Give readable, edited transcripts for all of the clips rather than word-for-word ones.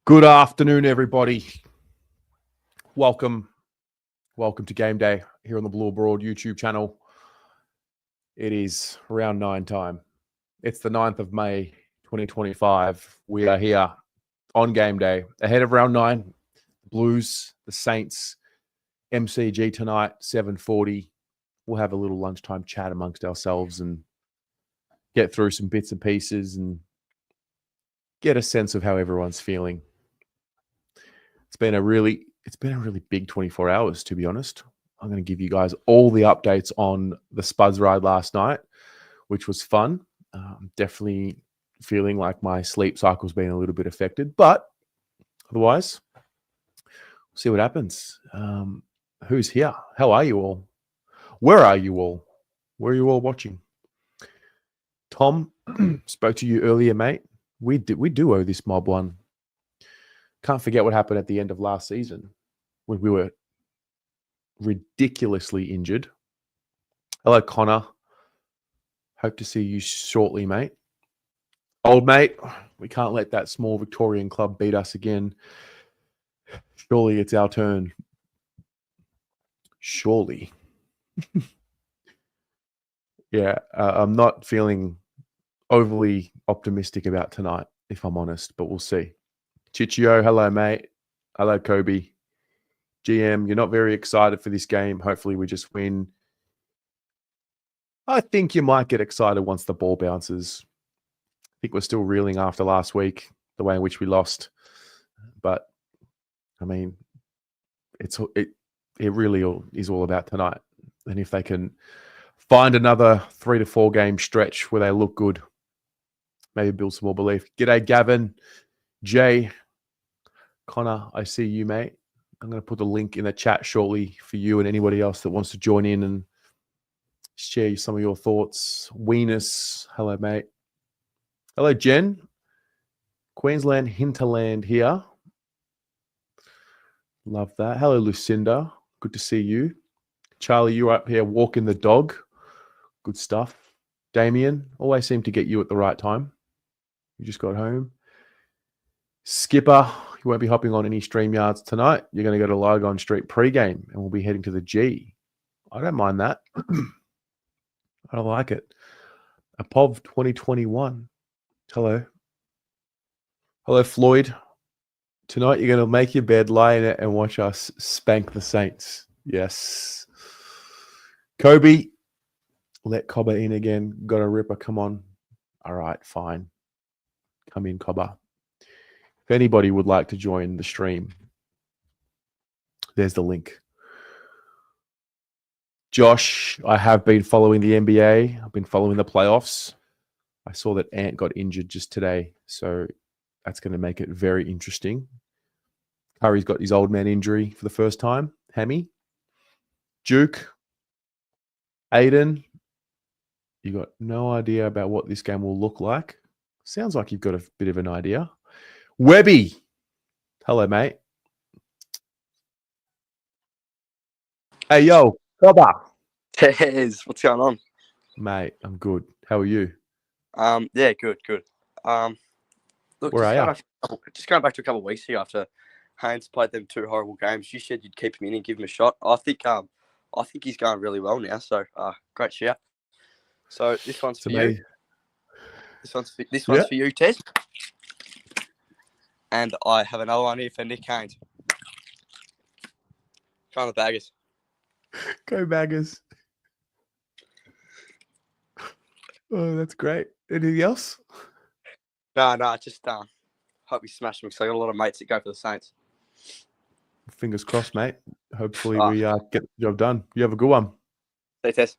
Good afternoon, everybody. Welcome to Game Day here on the Blue Broad YouTube channel. It is round 9 time. It's the 9th of May, 2025. We are here on Game Day ahead of round 9. Blues, the Saints, MCG tonight, 7:40. We'll have a little lunchtime chat amongst ourselves and get through some bits and pieces and get a sense of how everyone's feeling. It's been a really big 24 hours, to be honest. I'm going to give you guys all the updates on the Spuds ride last night, which was fun. Definitely feeling like my sleep cycle's been a little bit affected, but otherwise, we'll see what happens. Who's here? How are you all? Where are you all? Where are you all watching? Tom, spoke to you earlier, mate. We do owe this mob one. Can't forget what happened at the end of last season when we were ridiculously injured. Hello, Connor. Hope to see you shortly, mate. Old mate, we can't let that small Victorian club beat us again. Surely it's our turn. Surely. Yeah, I'm not feeling overly optimistic about tonight, if I'm honest, but we'll see. Chichio, hello, mate. Hello, Kobe. GM, you're not very excited for this game. Hopefully we just win. I think you might get excited once the ball bounces. I think we're still reeling after last week, the way in which we lost. But, I mean, it really is all about tonight. And if they can find another 3 to 4 game stretch where they look good, maybe build some more belief. G'day, Gavin. Jay, Connor, I see you, mate. I'm going to put the link in the chat shortly for you and anybody else that wants to join in and share some of your thoughts. Weenus, hello, mate. Hello, Jen. Queensland hinterland here. Love that. Hello, Lucinda. Good to see you. Charlie, you're up here walking the dog. Good stuff. Damien, always seem to get you at the right time. You just got home. Skipper, you won't be hopping on any StreamYards tonight. You're going to go to Lygon Street pregame and we'll be heading to the G. I don't mind that. I like it. Apov 2021. Hello. Hello, Floyd. Tonight you're going to make your bed, lie in it, and watch us spank the Saints. Yes. Kobe, let Cobber in again. Got a ripper. Come on. All right, fine. Come in, Cobber. If anybody would like to join the stream, there's the link. Josh, I have been following the NBA. I've been following the playoffs. I saw that Ant got injured just today, so that's going to make it very interesting. Curry's got his old man injury for the first time. Hammy. Duke. Aiden. You got no idea about what this game will look like. Sounds like you've got a bit of an idea. Webby. Hello, mate. Hey, yo, Cobber. Tez, what's going on? Mate, I'm good. How are you? Yeah, good. Look, Where are you? Just going back to a couple of weeks ago after Haynes played them 2 horrible games. You said you'd keep him in and give him a shot. I think he's going really well now. So, great shout. So this one's for you. This one's for you, Tez. And I have another one here for Nick Haynes. Trying the baggers. Go Baggers. Oh, that's great. Anything else? No, just hope we smash them because I got a lot of mates that go for the Saints. Fingers crossed, mate. Hopefully we get the job done. You have a good one. See you, Tez.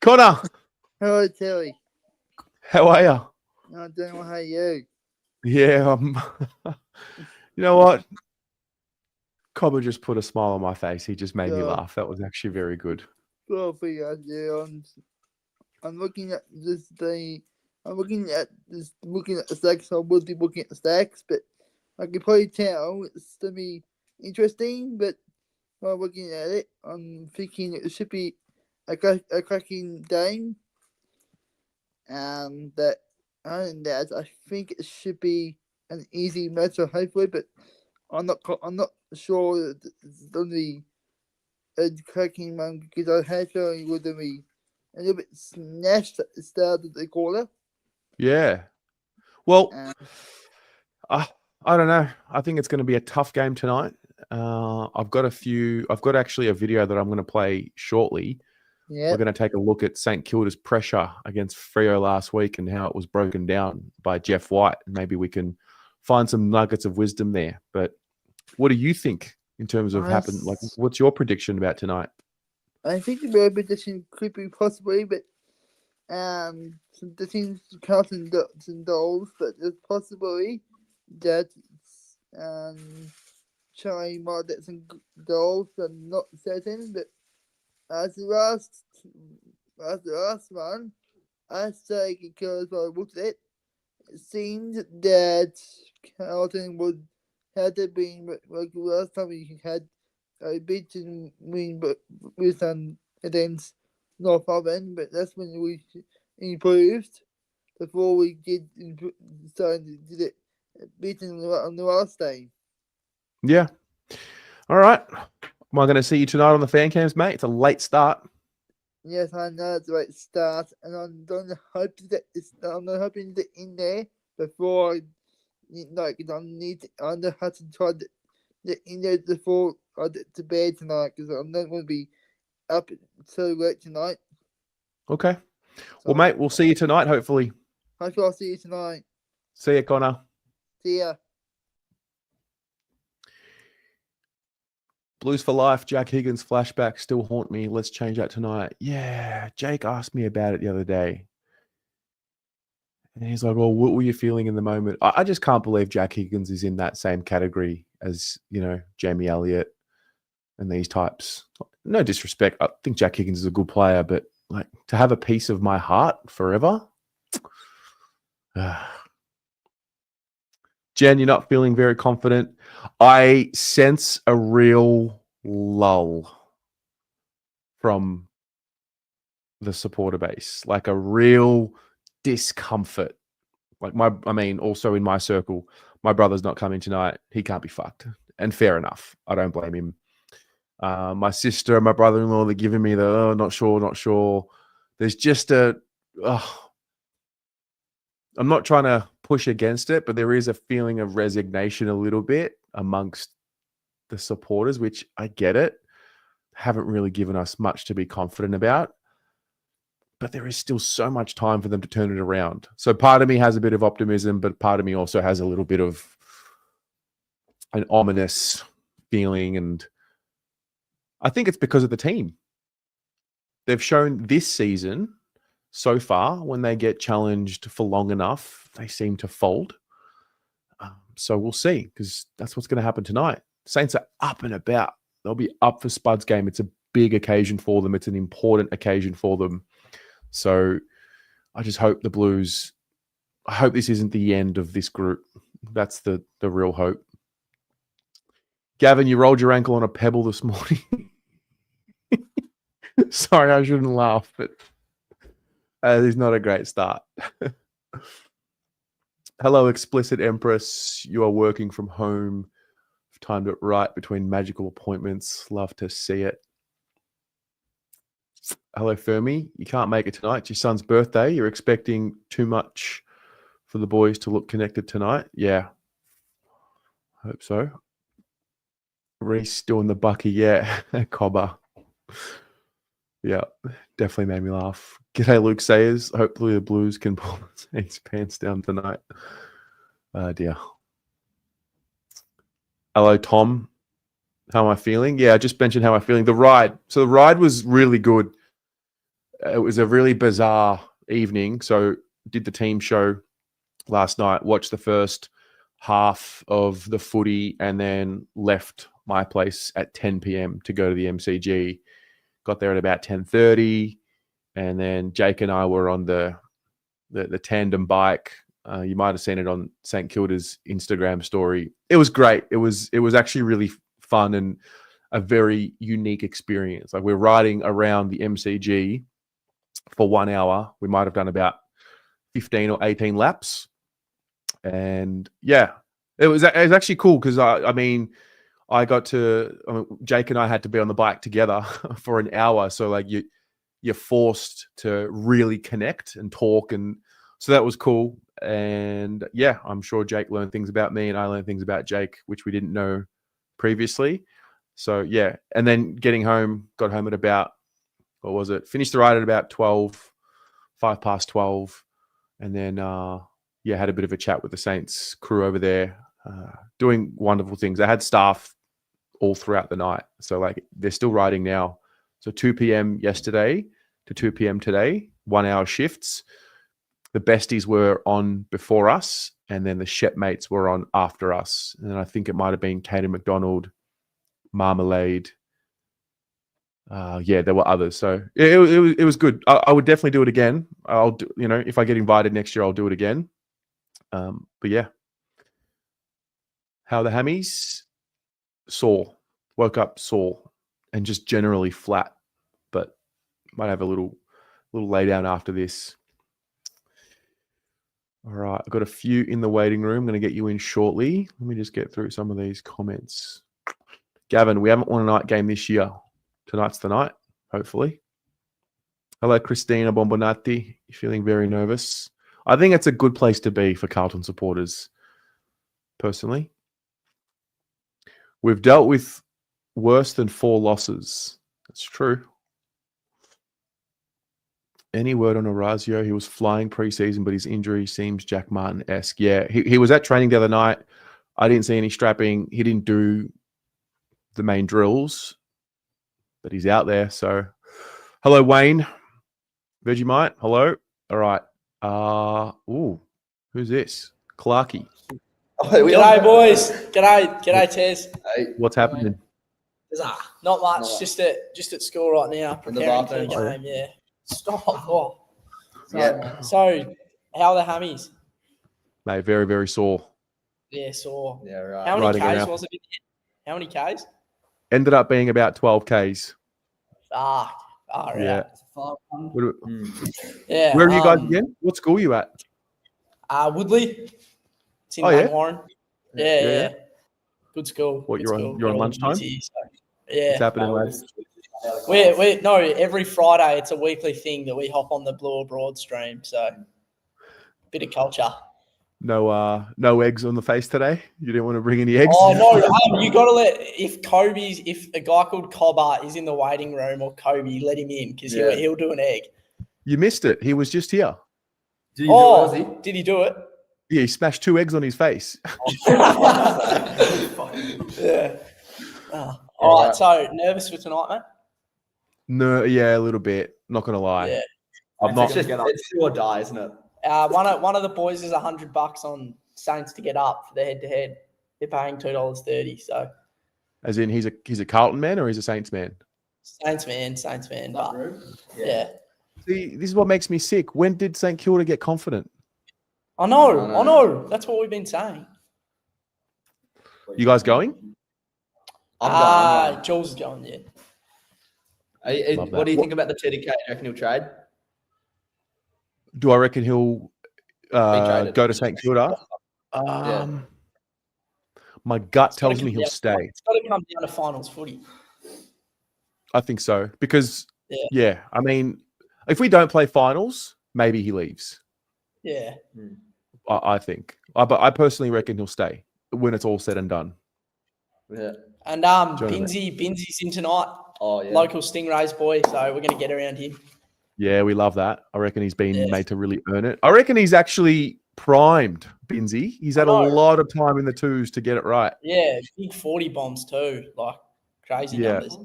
Connor. Hello, Terry. How are you? I'm doing well. How are you? Yeah, you know what? Cobber just put a smile on my face. He just made me laugh. That was actually very good. Well, for you, I'm looking at this thing. I'm looking at the stacks. I will be looking at the stacks, but I can probably tell it's going to be interesting. But while looking at it, I'm thinking it should be a cracking game. That and that I think it should be an easy match, hopefully, but I'm not sure that it's going to be a cracking one because I had feeling it would be a little bit snatched at the start of the quarter. Yeah. Well, Um, I don't know. I think it's going to be a tough game tonight. I've got actually a video that I'm going to play shortly. yeah, We're going to take a look at St Kilda's pressure against Freo last week and how it was broken down by Jeff White. Maybe we can find some nuggets of wisdom there. But what do you think in terms of happen? Like, what's your prediction about tonight? I think the real position could be possibly, but the teams Carlton some goals, but there's possibly that Charlie might get some goals. I'm not certain, but as the last one, I say because I looked at it, it seemed that Carlton would had to be like last time we had a beaten win, but with against North Island, but that's when we improved before we started did it beaten on the last day. Yeah. All right. Am I going to see you tonight on the fan cams, mate? It's a late start. Yes, I know it's a right start, and I'm going to hope that I'm hoping to get in there before I have to try to get in there before I get to bed tonight because I'm not going to be up so late tonight. Okay. Well, mate, we'll see you tonight, hopefully. Hopefully I'll see you tonight. See you, Connor. See ya. Blues for life, Jack Higgins flashback still haunt me. Let's change that tonight. Yeah, Jake asked me about it the other day. And he's like, well, what were you feeling in the moment? I just can't believe Jack Higgins is in that same category as, Jamie Elliott and these types. No disrespect. I think Jack Higgins is a good player, but like to have a piece of my heart forever. Jen, you're not feeling very confident. I sense a real lull from the supporter base, like a real discomfort. Also in my circle, my brother's not coming tonight. He can't be fucked. And fair enough. I don't blame him. My sister and my brother-in-law, they're giving me the, not sure. There's just I'm not trying to push against it, but there is a feeling of resignation a little bit amongst the supporters, which I get it. Haven't really given us much to be confident about. But there is still so much time for them to turn it around. So part of me has a bit of optimism, but part of me also has a little bit of an ominous feeling. And I think it's because of the team. They've shown this season so far, when they get challenged for long enough, they seem to fold. So we'll see, because that's what's going to happen tonight. Saints are up and about. They'll be up for Spud's game. It's a big occasion for them. It's an important occasion for them. So I just hope the Blues, I hope this isn't the end of this group. That's the real hope. Gavin, you rolled your ankle on a pebble this morning. Sorry, I shouldn't laugh, but it's not a great start. Hello, Explicit Empress. You are working from home. I've timed it right between magical appointments. Love to see it. Hello, Fermi. You can't make it tonight. It's your son's birthday. You're expecting too much for the boys to look connected tonight. Yeah. Hope so. Reese doing the Bucky. Yeah. Cobber. Yeah. Definitely made me laugh. G'day, Luke Sayers. Hopefully the Blues can pull his pants down tonight. Oh, dear. Hello, Tom. How am I feeling? Yeah, I just mentioned how I'm feeling. The ride. So the ride was really good. It was a really bizarre evening. So did the team show last night, watched the first half of the footy, and then left my place at 10 p.m. to go to the MCG. Got there at about 10:30, and then Jake and I were on the tandem bike. You might have seen it on St Kilda's Instagram story. It was great. It was actually really fun and a very unique experience. Like, we're riding around the MCG for 1 hour. We might have done about 15 or 18 laps. And yeah, it was actually cool because Jake and I had to be on the bike together for an hour. So like you're forced to really connect and talk. And so that was cool. And yeah, I'm sure Jake learned things about me and I learned things about Jake, which we didn't know previously. So yeah. And then got home at about, what was it? Finished the ride at about 12. And then, had a bit of a chat with the Saints crew over there, doing wonderful things. I had staff all throughout the night. So like they're still riding now. So 2 p.m. yesterday to 2 p.m. today, 1 hour shifts. The besties were on before us, and then the Shepmates were on after us. And I think it might have been Katie McDonald, Marmalade. There were others. So it was good. I would definitely do it again. I'll do, if I get invited next year, I'll do it again. But yeah. How the hammies? Sore. Woke up sore and just generally flat, but might have a little lay down after this. All right, I've got a few in the waiting room. I'm going to get you in shortly. Let me just get through some of these comments. Gavin, we haven't won a night game this year. Tonight's the night, hopefully. Hello, Christina Bombonati. You're feeling very nervous. I think it's a good place to be for Carlton supporters, personally. We've dealt with worse than 4 losses. That's true. Any word on Orazio? He was flying preseason, but his injury seems Jack Martin-esque. Yeah, he was at training the other night. I didn't see any strapping. He didn't do the main drills, but he's out there. So, hello, Wayne. Vegemite, hello. All right. Who's this? Clarky. G'day, boys. G'day, Tez. Hey, what's happening? Not much. Just at school right now, preparing for the game. Yeah. Stop. Oh. So, how are the hammies? Mate, very, very sore. Yeah, sore. Yeah, right. How many Ks was it? How many Ks? Ended up being about 12 Ks. Yeah. Yeah. Yeah. Where are you guys again? What school are you at? Woodley. It's in Warren. Yeah. Good school. What, you're on lunchtime? Yeah. What's happening, lads? No, every Friday it's a weekly thing that we hop on the Blue Abroad stream. So, bit of culture. No eggs on the face today? You didn't want to bring any eggs? Oh, no. You got to if a guy called Cobber is in the waiting room or Kobe, let him in because he'll do an egg. You missed it. He was just here. Did he do it? Yeah, he smashed 2 eggs on his face. Yeah. All right. So, nervous for tonight, mate? No, yeah, a little bit. Not going to lie. Yeah. It's do or die, isn't it? One of the boys is $100 on Saints to get up for the head-to-head. They're paying $2.30. So, as in he's a Carlton man or he's a Saints man? Saints man. But yeah. See, this is what makes me sick. When did St Kilda get confident? I know. That's what we've been saying. You guys going? I'm going. Jules is going. Yeah. What do you think about the TDK? Do you reckon he'll trade? Do I reckon he'll go to St Kilda? My gut tells me he'll stay. It's got to come down to finals footy. I think so because I mean, if we don't play finals, maybe he leaves. Yeah, I think. But I personally reckon he'll stay when it's all said and done. Yeah. And Binzy's in tonight. Oh yeah. Local Stingrays boy, so we're gonna get around him. Yeah, we love that. I reckon he's been made to really earn it. I reckon he's actually primed, Binzy. He's had a lot of time in the twos to get it right. Yeah, big 40 bombs too, like crazy numbers.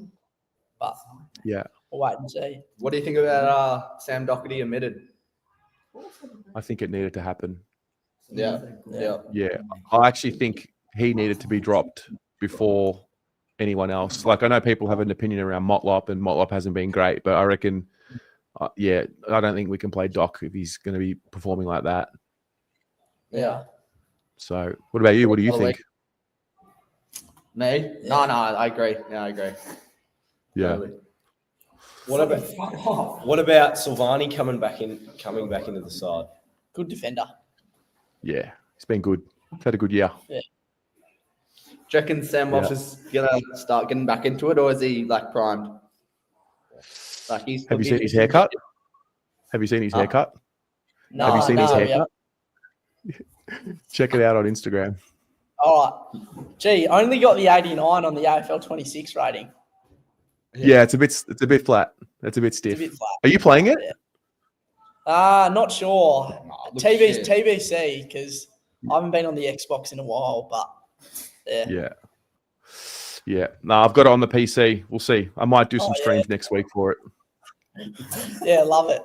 But we'll wait and see. What do you think about Sam Doherty omitted? I think it needed to happen. Yeah. I actually think he needed to be dropped before anyone else. Like I know people have an opinion around Motlop, and Motlop hasn't been great, but I reckon, I don't think we can play Doc if he's going to be performing like that. Yeah. So, what about you? What do you think? Me? No, I agree. Yeah, I agree. Yeah. Totally. What about Silvani coming back into the side? Good defender. Yeah, he's been good. He's had a good year. Do you reckon Sam Walsh is gonna start getting back into it, or is he like primed? Like he's. Have you seen his haircut? Have you seen his haircut? No, Have you seen his no, haircut? Check it out on Instagram. All right. Gee, only got the 89 on the AFL 26 rating. Yeah, it's a bit flat. It's a bit stiff. It's a bit flat. Are you playing it? Not sure. looks TV's shit. TBC because I haven't been on the Xbox in a while, but yeah. Yeah. No, I've got it on the PC. We'll see. I might do some yeah. streams next week for it. Yeah, love it.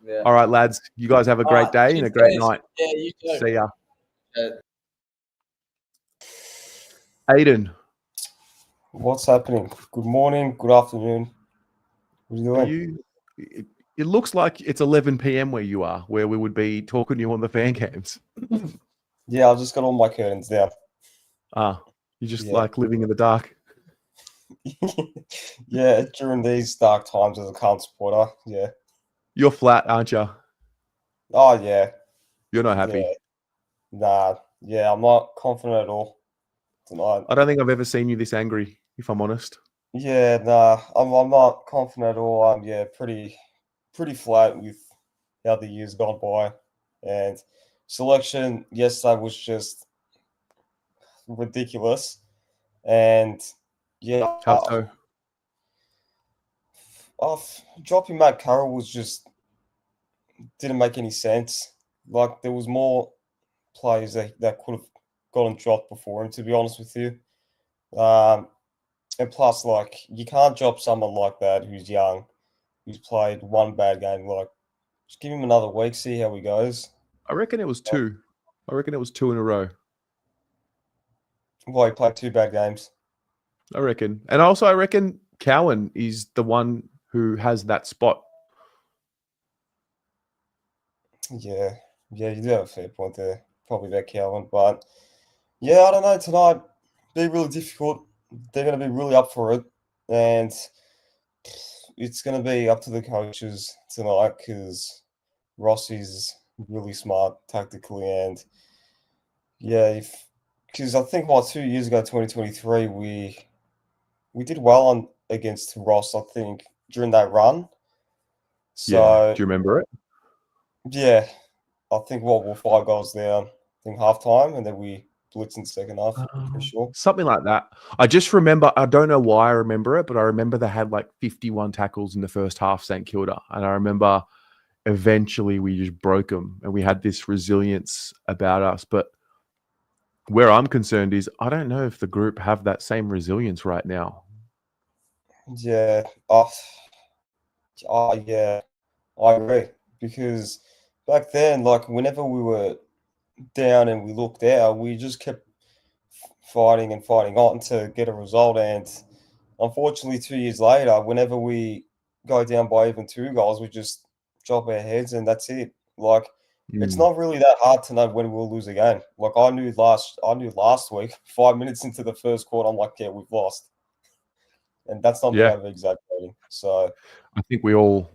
Yeah. All right, lads. You guys have a great day and a great night. Yeah, you too. See ya. Yeah. Aiden, What's happening? Good morning, good afternoon. What are you doing? it looks like it's 11 p.m. where you are, where we would be talking to you on the fan cams. Yeah, I've just got all my curtains down. You're just Yeah. like living in the dark. Yeah, during these dark times as a Carlton supporter. Yeah. You're flat, aren't you? Oh, yeah. You're not happy. Yeah. Nah. Yeah, I'm not confident at all tonight. I don't think I've ever seen you this angry, if I'm honest. Yeah, nah. I'm not confident at all. I'm pretty flat with how the years gone by, and selection yesterday was just ridiculous. And yeah, How so? Dropping Matt Carroll was just didn't make any sense. Like there was more players that could have gotten dropped before him, to be honest with you. And plus, like you can't drop someone like that who's young, who's played one bad game. Like just give him another week, see how he goes. I reckon it was two. I reckon it was two in a row. Well, he played 2 bad games. I reckon. And also, I reckon Cowan is the one who has that spot. Yeah, you do have a fair point there. Probably about Calvin, but yeah, I don't know. Tonight be really difficult. They're going to be really up for it, and it's going to be up to the coaches tonight because Rossi's really smart tactically, and yeah, because I think 2 years ago, 2023, we did well against Ross. I think during that run. So Yeah. Do you remember it? yeah, I think we're 5 goals down. I think half time, and then we blitzed in the second half. For sure. Something like that. I just remember, I don't know why I remember it, but I remember they had like 51 tackles in the first half, St Kilda. And I remember eventually we just broke them and we had this resilience about us. But where I'm concerned is I don't know if the group have that same resilience right now. Yeah. Yeah. I agree. Because back then, like whenever we were down and we looked out, we just kept fighting on to get a result. And unfortunately, 2 years later, whenever we go down by even 2 goals, we just drop our heads and that's it. Like it's not really that hard to know when we'll lose a game. Like I knew last week, 5 minutes into the first quarter, I'm like, yeah, we've lost. And that's not me over exaggerating. So I think we all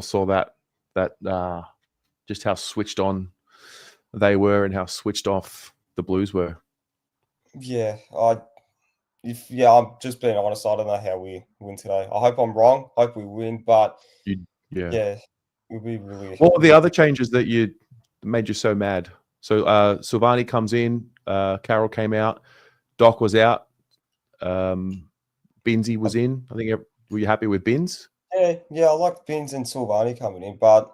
saw that just how switched on they were and how switched off the Blues were. Yeah, I'm just being honest. I don't know how we win today. I hope I'm wrong. Hope we win, but yeah, it'll be really. What were the other changes that made you so mad? So Silvani comes in, Carroll came out, Doc was out, Binsey was in. I think were you happy with Bins? Yeah, I like Bins and Silvani coming in, but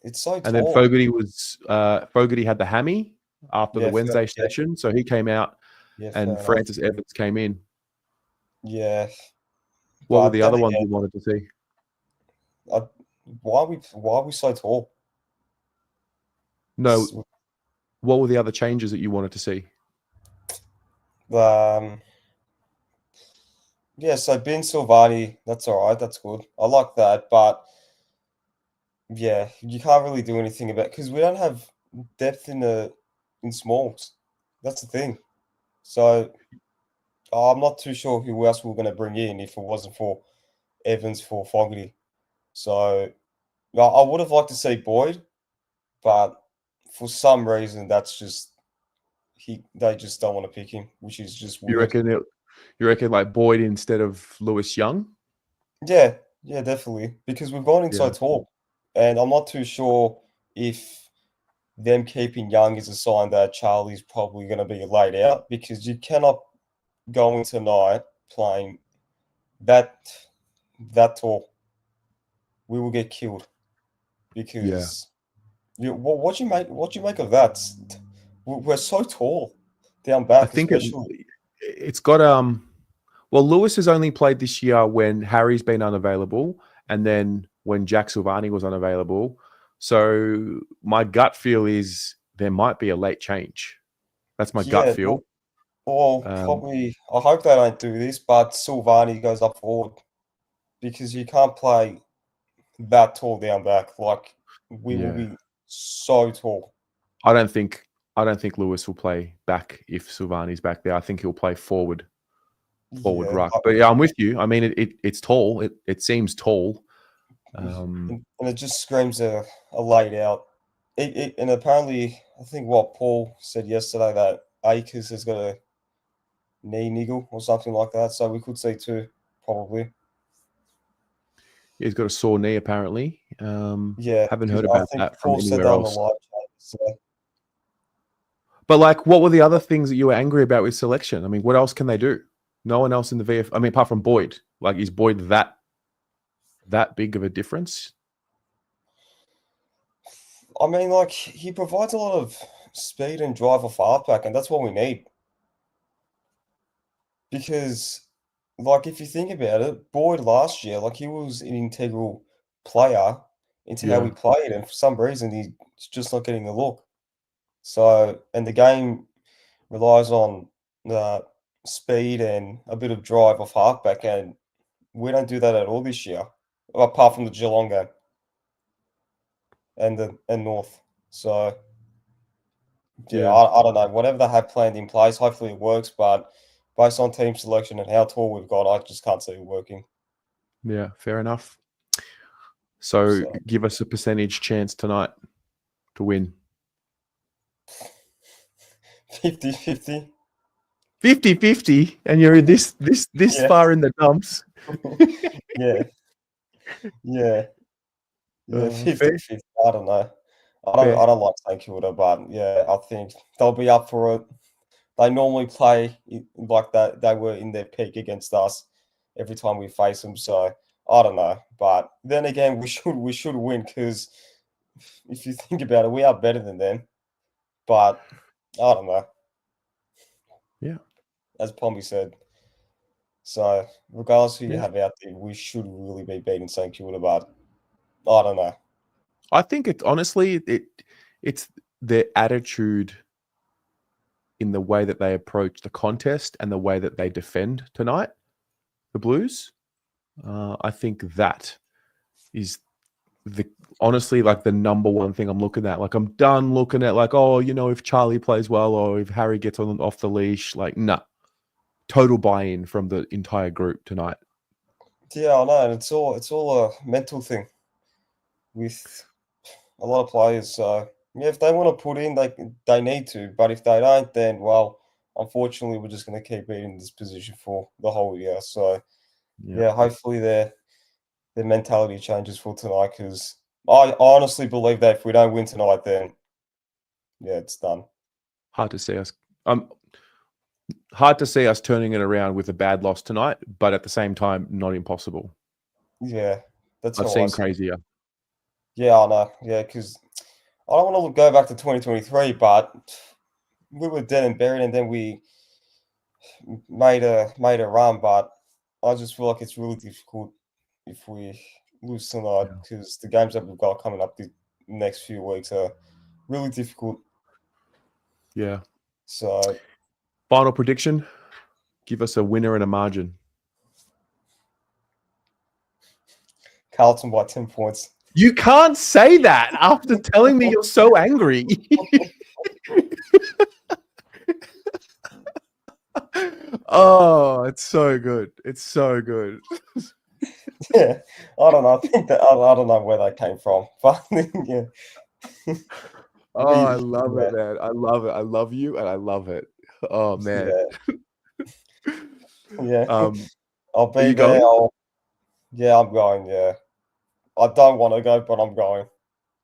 it's so tall. And then Fogarty had the hammy after the Wednesday session, so he came out, and Francis Evans came in. Yeah. What were the other ones you wanted to see? Why are we so tall? No. What were the other changes that you wanted to see? Yeah, so Ben Silvani, that's all right. That's good. I like that, but yeah, you can't really do anything about because we don't have depth in smalls. That's the thing. So I'm not too sure who else we're going to bring in if it wasn't for Evans for Fogarty. So I would have liked to see Boyd, but for some reason that's just they just don't want to pick him, which is just You weird. reckon like Boyd instead of Lewis Young? Yeah, definitely. Because we've gone in so Yeah. tall. And I'm not too sure if them keeping Young is a sign that Charlie's probably going to be laid out, because you cannot go in tonight playing that tall. We will get killed. Because what you make of that? We're so tall down back, I think especially. it's got well, Lewis has only played this year when Harry's been unavailable, and then when Jack Silvani was unavailable. So my gut feel is there might be a late change. That's my gut feel. Or probably, I hope they don't do this, but Silvani goes up forward, because you can't play that tall down back. Like, we will be so tall. I don't think Lewis will play back if Silvani's back there. I think he'll play forward ruck. But yeah, I'm with you. I mean, it's tall. It seems tall. And it just screams a laid out. And apparently, I think what Paul said yesterday, that Akers has got a knee niggle or something like that. So we could see two, probably. He's got a sore knee, apparently. Haven't heard about that from Paul said anywhere that on the else. live chat. So. But like, what were the other things that you were angry about with selection? I mean, what else can they do? No one else in the VF. I mean, apart from Boyd. Like, is Boyd that big of a difference? I mean, like, he provides a lot of speed and drive off halfback, and that's what we need. Because, like, if you think about it, Boyd last year, like, he was an integral player into how we played, and for some reason, he's just not getting the look. So, and the game relies on speed and a bit of drive off halfback, and we don't do that at all this year, apart from the Geelong game and North. So, I don't know. Whatever they have planned in place, hopefully it works. But based on team selection and how tall we've got, I just can't see it working. Yeah, fair enough. So give us a percentage chance tonight to win. 50-50. 50-50, and you're this far in the dumps. Yeah. 50-50. I don't know. I don't like St Kilda, but yeah, I think they'll be up for it. They normally play like that. They were in their peak against us every time we face them. So I don't know, but then again, we should win, because if you think about it, we are better than them. But I don't know. Yeah, as Pompey said. So regardless who you have out there, we should really be beating St Kilda, but I don't know. I think it's their attitude in the way that they approach the contest and the way that they defend tonight, the Blues. I think that is honestly like the number one thing I'm looking at. Like, I'm done looking at like, oh, if Charlie plays well or if Harry gets off the leash. Like, nah, total buy-in from the entire group tonight. Yeah, I know, and it's all a mental thing with a lot of players. So yeah, if they want to put in, they need to. But if they don't, then well, unfortunately, we're just going to keep being in this position for the whole year. So yeah, hopefully their mentality changes for tonight, because I honestly believe that if we don't win tonight, then yeah, it's done. Hard to see us turning it around with a bad loss tonight, but at the same time, not impossible. Yeah, that's I've seen crazier. Yeah, I know. Yeah, because I don't want to go back to 2023, but we were dead and buried, and then we made a run. But I just feel like it's really difficult if we lose tonight, because the games that we've got coming up the next few weeks are really difficult. Yeah. So, final prediction: give us a winner and a margin. Carlton by 10 points. You can't say that after telling me you're so angry. Oh, it's so good. It's so good. Yeah, I don't know. I think that I don't know where that came from, but yeah. Oh, I love it, man. I love it. I love you, and I love it. Oh man. Yeah. I'll be Are you there. going? Yeah, I'm going. Yeah, I don't want to go, but I'm going.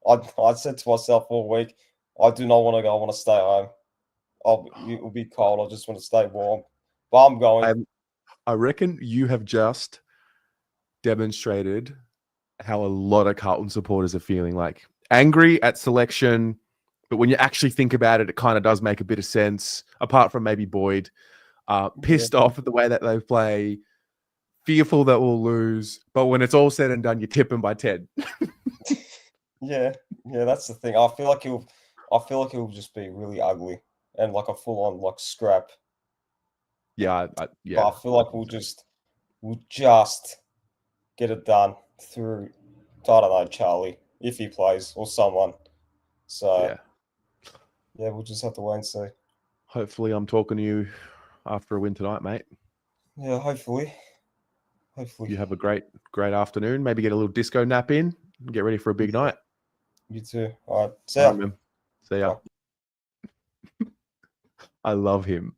I said to myself all week, I do not want to go. I want to stay home. It will be cold. I just want to stay warm. But I'm going. I reckon you have just demonstrated how a lot of Carlton supporters are feeling, like angry at selection, but when you actually think about it, it kind of does make a bit of sense, apart from maybe Boyd. Pissed off at the way that they play, fearful that we'll lose, but when it's all said and done, you tip them by 10. Yeah, that's the thing. I feel like it'll just be really ugly and like a full-on like scrap. Yeah, But I feel like we'll just get it done through, I don't know, Charlie, if he plays, or someone. So yeah, we'll just have to wait and see. Hopefully I'm talking to you after a win tonight, mate. Yeah, hopefully. You have a great afternoon. Maybe get a little disco nap in and get ready for a big night. You too. All right. See ya. Man. See ya. I love him.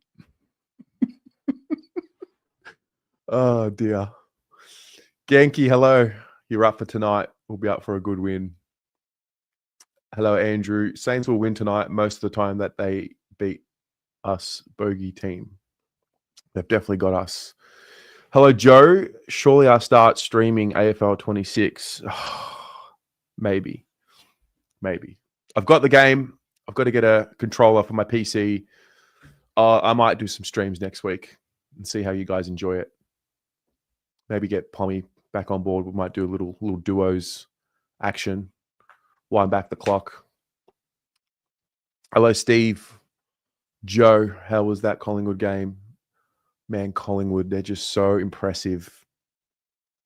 Oh, dear. Genki, hello. You're up for tonight. We'll be up for a good win. Hello, Andrew. Saints will win tonight most of the time that they beat us bogey team. They've definitely got us. Hello, Joe. Surely I start streaming AFL 26. Maybe. I've got the game. I've got to get a controller for my PC. I might do some streams next week and see how you guys enjoy it. Maybe get Pommy back on board. We might do a little duos action. Wind back the clock. Hello, Steve. Joe, how was that Collingwood game? Man, Collingwood, they're just so impressive.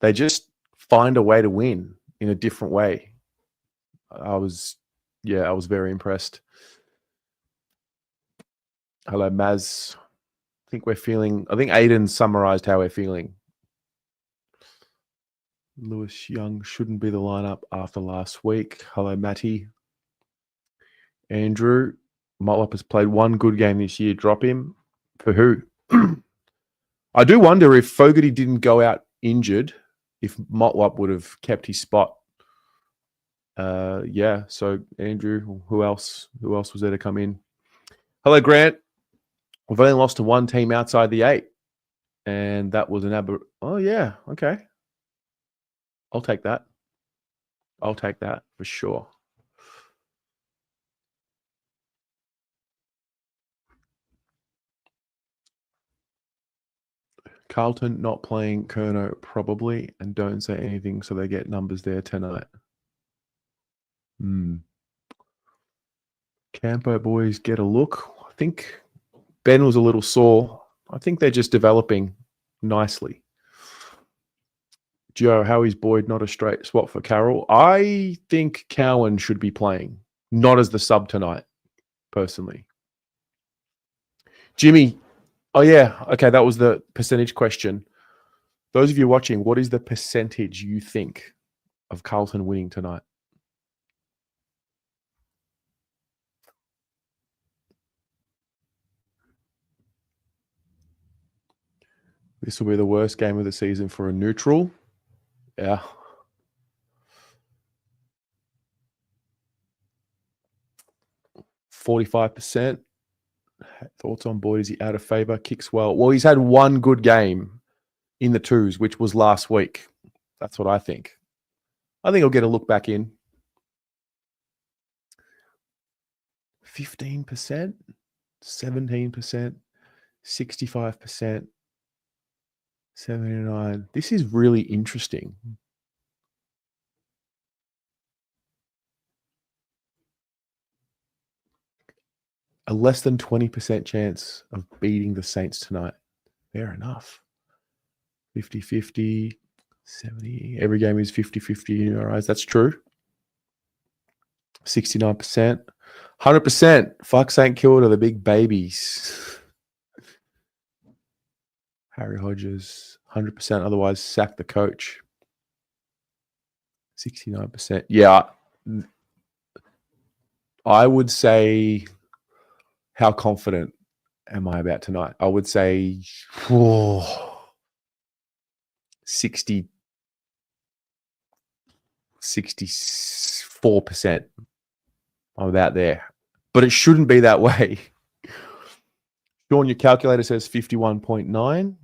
They just find a way to win in a different way. I was very impressed. Hello, Maz. I think Aiden summarized how we're feeling. Lewis Young shouldn't be the lineup after last week. Hello, Matty. Andrew, Motlop has played one good game this year. Drop him. For who? I do wonder if Fogarty didn't go out injured, if Motlop would have kept his spot. So Andrew, who else was there to come in? Hello, Grant. We've only lost to one team outside the 8. And that was oh, yeah. Okay. I'll take that. For sure. Carlton not playing Kerno probably, and don't say anything so they get numbers there tonight. Campo boys get a look. I think Ben was a little sore. I think they're just developing nicely. Joe, how is Boyd not a straight swap for Carroll? I think Cowan should be playing, not as the sub tonight, personally. Jimmy, oh yeah, okay, that was the percentage question. Those of you watching, what is the percentage you think of Carlton winning tonight? This will be the worst game of the season for a neutral. Yeah. %45%. Thoughts on Boyd? Is he out of favour? Kicks well. Well, he's had one good game in the twos, which was last week. That's what I think. I think he'll get a look back in. 15%, 17%, 65%, 79%. This is really interesting. A less than 20% chance of beating the Saints tonight. Fair enough. 50-50, 70. Every game is 50-50 in your eyes. That's true. 69%. 100%. Fuck St Kilda, the big babies. Harry Hodges. 100%. Otherwise, sack the coach. 69%. Yeah. I would say, how confident am I about tonight? I would say 64%. I'm about there. But it shouldn't be that way. Sean, your calculator says 51.9.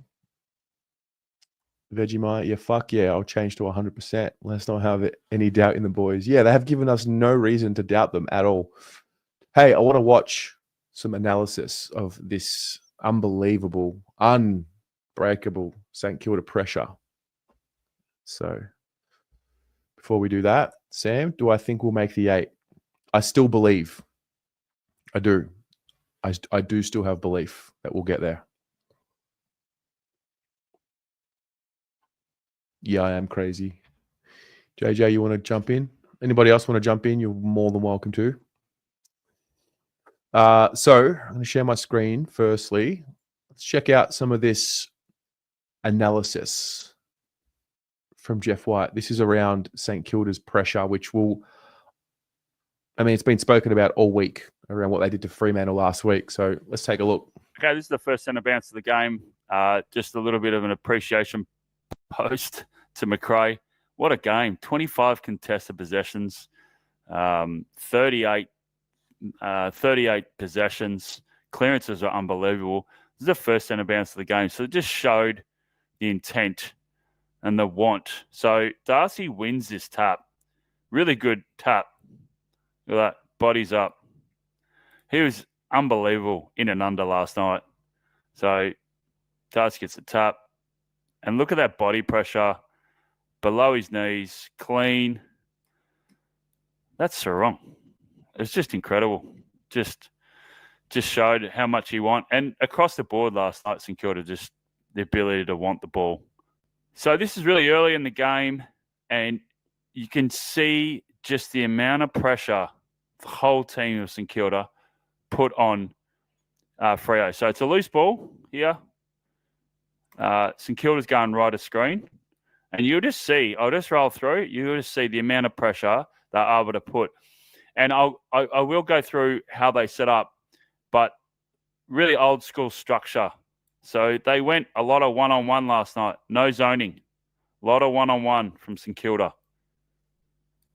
Vegemite, yeah, fuck yeah, I'll change to 100%. Let's not have any doubt in the boys. Yeah, they have given us no reason to doubt them at all. Hey, I want to watch some analysis of this unbelievable, unbreakable St Kilda pressure. So before we do that, Sam, do I think we'll make the 8? I still believe. I do. I do still have belief that we'll get there. Yeah, I am crazy. JJ, you want to jump in? Anybody else want to jump in? You're more than welcome to. So I'm going to share my screen firstly. Let's check out some of this analysis from Jeff White. This is around St Kilda's pressure, which it's been spoken about all week around what they did to Fremantle last week. So let's take a look. Okay, this is the first centre bounce of the game. Just a little bit of an appreciation post to McRae. What a game. 25 contested possessions, 38 possessions. Clearances are unbelievable. This is the first centre bounce of the game. So it just showed the intent and the want. So Darcy wins this tap. Really good tap. Look at that. Bodies up. He was unbelievable in and under last night. So Darcy gets the tap. And look at that body pressure. Below his knees. Clean. That's Sarong. It's just incredible. Just showed how much he wants. And across the board last night, St Kilda just the ability to want the ball. So this is really early in the game, and you can see just the amount of pressure the whole team of St Kilda put on Freo. So it's a loose ball here. St Kilda's going right of screen. And you'll just see, I'll just roll through, you'll just see the amount of pressure they're able to put. And I will go through how they set up, but really old school structure. So they went a lot of one-on-one last night. No zoning. A lot of one-on-one from St Kilda.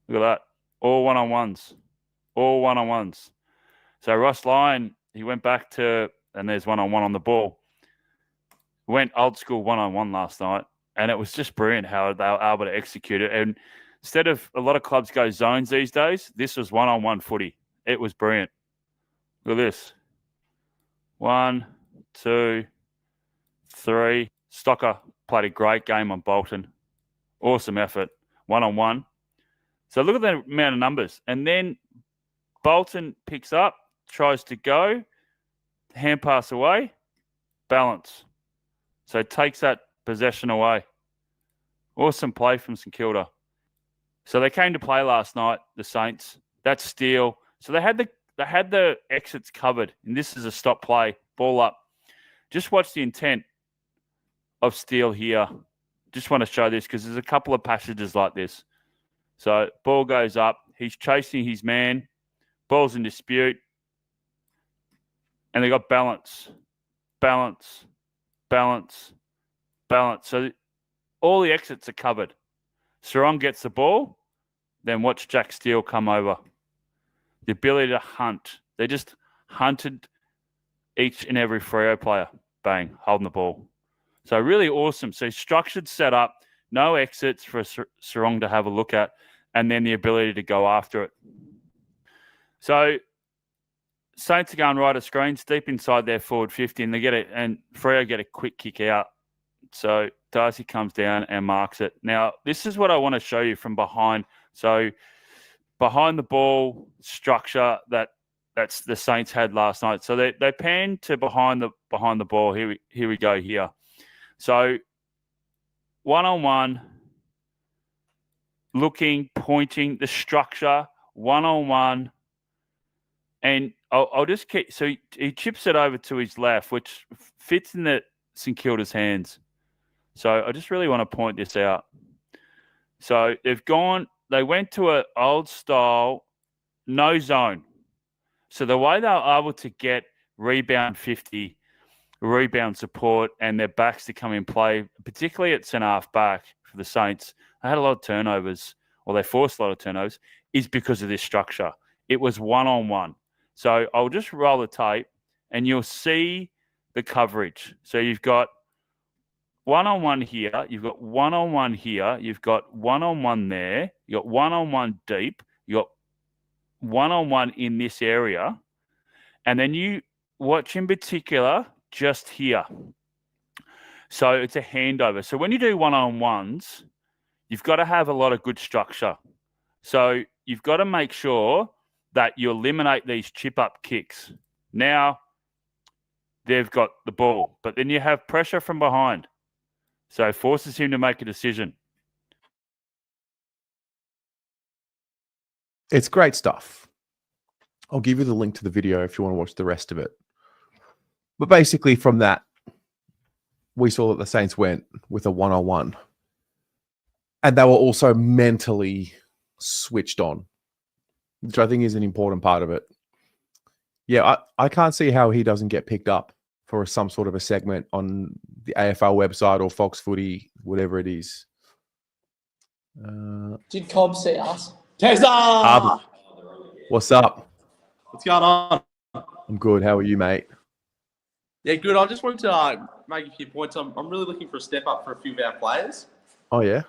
Look at that. All one-on-ones. All one-on-ones. So Ross Lyon, he went back to, and there's one-on-one on the ball. Went old school one-on-one last night, and it was just brilliant how they were able to execute it. And instead of a lot of clubs go zones these days, this was one-on-one footy. It was brilliant. Look at this. 1, 2, 3. Stocker played a great game on Bolton. Awesome effort. One-on-one. So look at the amount of numbers. And then Bolton picks up, tries to go, hand pass away, balance. So takes that possession away. Awesome play from St Kilda. So they came to play last night, the Saints. That's Steele. So they had the exits covered, and this is a stop play, ball up. Just watch the intent of Steele here. Just want to show this because there's a couple of passages like this. So ball goes up. He's chasing his man. Ball's in dispute. And they got balance, balance, balance, balance. So all the exits are covered. Sarong gets the ball. Then watch Jack Steele come over. The ability to hunt. They just hunted each and every Freo player. Bang, holding the ball. So really awesome. So structured setup, no exits for Sarong to have a look at, and then the ability to go after it. So Saints are going right of screens, deep inside their forward 50, and they get it, and Freo get a quick kick out. So Darcy comes down and marks it. Now, this is what I want to show you from behind. So behind the ball structure that's the Saints had last night. So they pan to behind the ball. Here we go here. So one-on-one, looking, pointing, the structure, one-on-one, and I'll just keep. So he chips it over to his left, which fits in the St Kilda's hands. So I just really want to point this out. So they went to an old style, no zone. So the way they were able to get rebound 50, rebound support, and their backs to come in play, particularly at centre half back for the Saints, they had a lot of turnovers, or they forced a lot of turnovers, is because of this structure. It was one-on-one. So I'll just roll the tape, and you'll see the coverage. So you've got one-on-one here, you've got one-on-one here, you've got one-on-one there, you've got one-on-one deep, you've got one-on-one in this area, and then you watch in particular just here. So it's a handover. So when you do one-on-ones, you've got to have a lot of good structure. So you've got to make sure that you eliminate these chip-up kicks. Now, they've got the ball, but then you have pressure from behind. So it forces him to make a decision. It's great stuff. I'll give you the link to the video if you want to watch the rest of it. But basically from that, we saw that the Saints went with a one-on-one. And they were also mentally switched on, which I think is an important part of it. Yeah, I can't see how he doesn't get picked up for some sort of a segment on the AFL website or Fox Footy, whatever it is. Did Cobb see us? Tezza! What's up? What's going on? I'm good. How are you, mate? Yeah, good. I just wanted to make a few points. I'm really looking for a step up for a few of our players. Oh, yeah?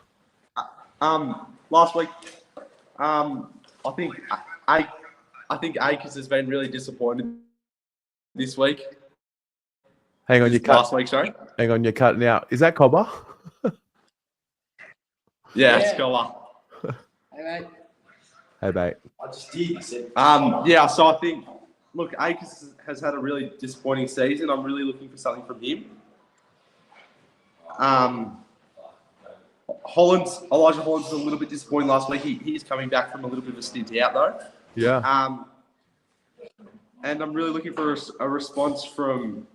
Last week, I think Akers has been really disappointed this week. Hang on, Last week, sorry. Hang on, you're cutting out. Is that Cobber? Yeah, it's Scholar. Hey, mate. Hey, mate. I just did. Yeah, so I think, look, Akers has had a really disappointing season. I'm really looking for something from him. Elijah Holland's a little bit disappointing last week. He's coming back from a little bit of a stint out, though. Yeah. And I'm really looking for a response from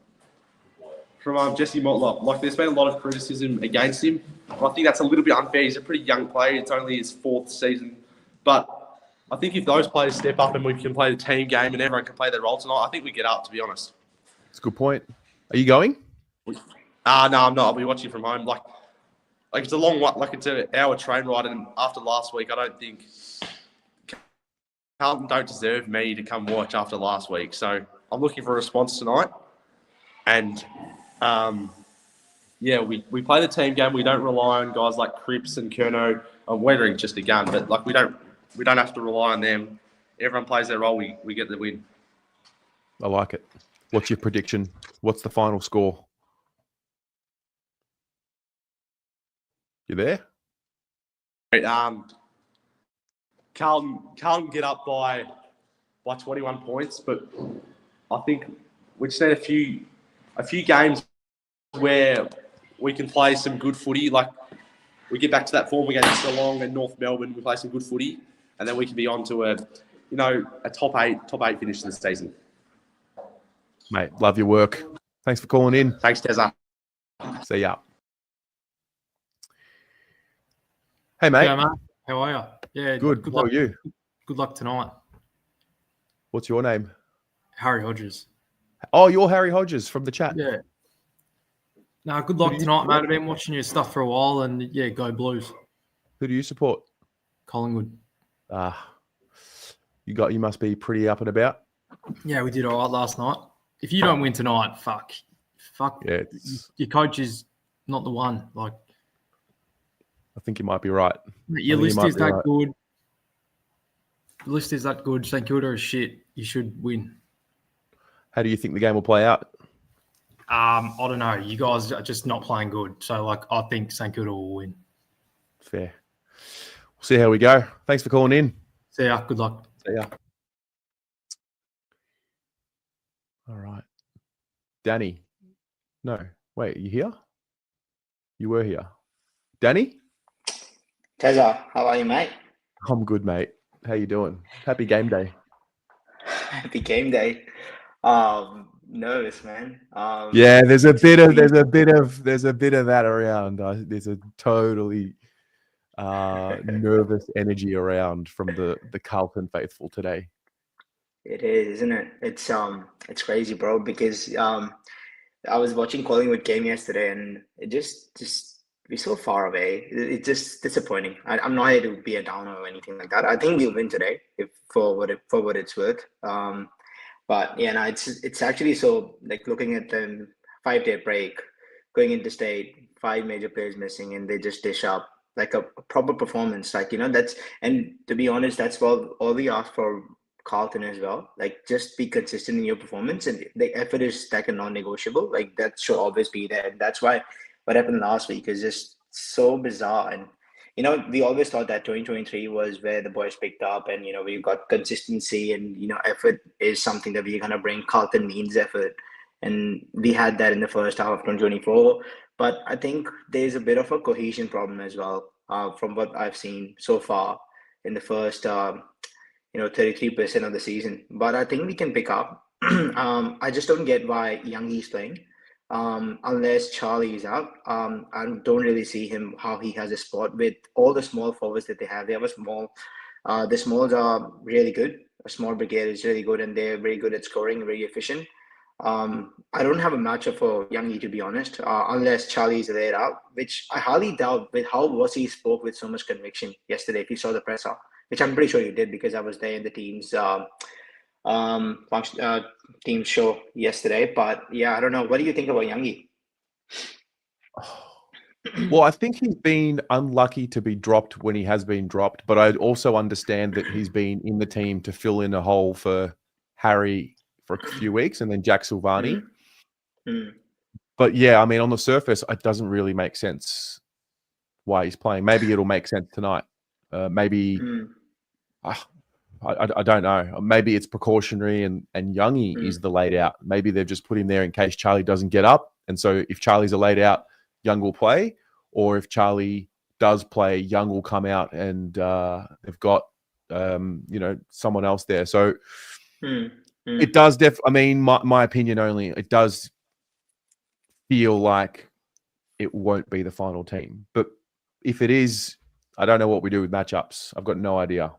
Jesse Motlop. Like, there's been a lot of criticism against him. I think that's a little bit unfair. He's a pretty young player. It's only his 4th season. But I think if those players step up and we can play the team game and everyone can play their role tonight, I think we get up, to be honest. That's a good point. Are you going? No, I'm not. I'll be watching from home. Like it's a long, it's an hour train ride. And after last week, I don't think Carlton don't deserve me to come watch after last week. So I'm looking for a response tonight. And yeah, we play the team game. We don't rely on guys like Cripps and Kerno. Weathering just a gun, but like we don't have to rely on them. Everyone plays their role. We get the win. I like it. What's your prediction? What's the final score? You there? Carlton get up by 21 points, but I think we just need a few games where we can play some good footy. Like we get back to that form against Geelong and North Melbourne. We play some good footy, and then we can be on to a top eight finish this season. Mate, love your work. Thanks for calling in. Thanks, Tezza. See ya. Hey, mate. Yeah, mate. How are you? Yeah, Good. How luck. are you? Good luck tonight. What's your name? Harry Hodges. Oh, you're Harry Hodges from the chat. Yeah. No, good luck tonight, mate. I've been watching your stuff for a while, and yeah, go Blues. Who do you support? Collingwood. You must be pretty up and about. Yeah, we did all right last night. If you don't win tonight, fuck. Yeah, Your coach is not the one. Like, I think you might be right. your list is that good. The list is that good. St Kilda is shit. You should win. How do you think the game will play out? I don't know. You guys are just not playing good. So, like, I think St Kilda will win. Fair. We'll see how we go. Thanks for calling in. See ya. Good luck. See ya. All right. Danny. No. Wait, you here? You were here. Danny? Tezza, how are you, mate? I'm good, mate. How you doing? Happy game day. Happy game day. Nervous, man. Yeah, there's a bit of that around. There's a totally nervous energy around from the Carlton faithful today. It is, isn't it? It's crazy, bro. Because I was watching Collingwood game yesterday, and it just we're so far away. It's just disappointing. I'm not here to be a downer or anything like that. I think we'll win today, if for what it's worth. But yeah, no, it's actually so like looking at the 5-day break, going into state, 5 major players missing, and they just dish up like a proper performance. Like that's, and to be honest, that's all we ask for Carlton as well. Like just be consistent in your performance, and the effort is like a non-negotiable. Like that should always be there. And that's why what happened last week is just so bizarre. And we always thought that 2023 was where the boys picked up, and we got consistency, and effort is something that we're gonna bring. Carlton means effort, and we had that in the first half of 2024. But I think there's a bit of a cohesion problem as well, from what I've seen so far in the first 33% of the season. But I think we can pick up. I just don't get why Youngie's playing. Unless Charlie is out, I don't really see him how he has a spot with all the small forwards that they have. They have a small, the smalls are really good. A small brigade is really good, and they're very good at scoring, very efficient. I don't have a matchup for Youngie, to be honest, unless Charlie is laid out, which I highly doubt with how Wossi spoke with so much conviction yesterday. If you saw the presser, which I'm pretty sure you did because I was there in the team's team show yesterday. But yeah, I don't know. What do you think about Youngie? Well, I think he's been unlucky to be dropped when he has been dropped, but I also understand that he's been in the team to fill in a hole for Harry for a few weeks and then Jack Silvani. But yeah, I mean, on the surface, it doesn't really make sense why he's playing. Maybe it'll make sense tonight. Maybe I don't know. Maybe it's precautionary, and Youngie is the laid out. Maybe they've just put him there in case Charlie doesn't get up. And so if Charlie's a laid out, Young will play. Or if Charlie does play, Young will come out, and they've got someone else there. So it does I mean, my opinion only, it does feel like it won't be the final team. But if it is, I don't know what we do with matchups. I've got no idea.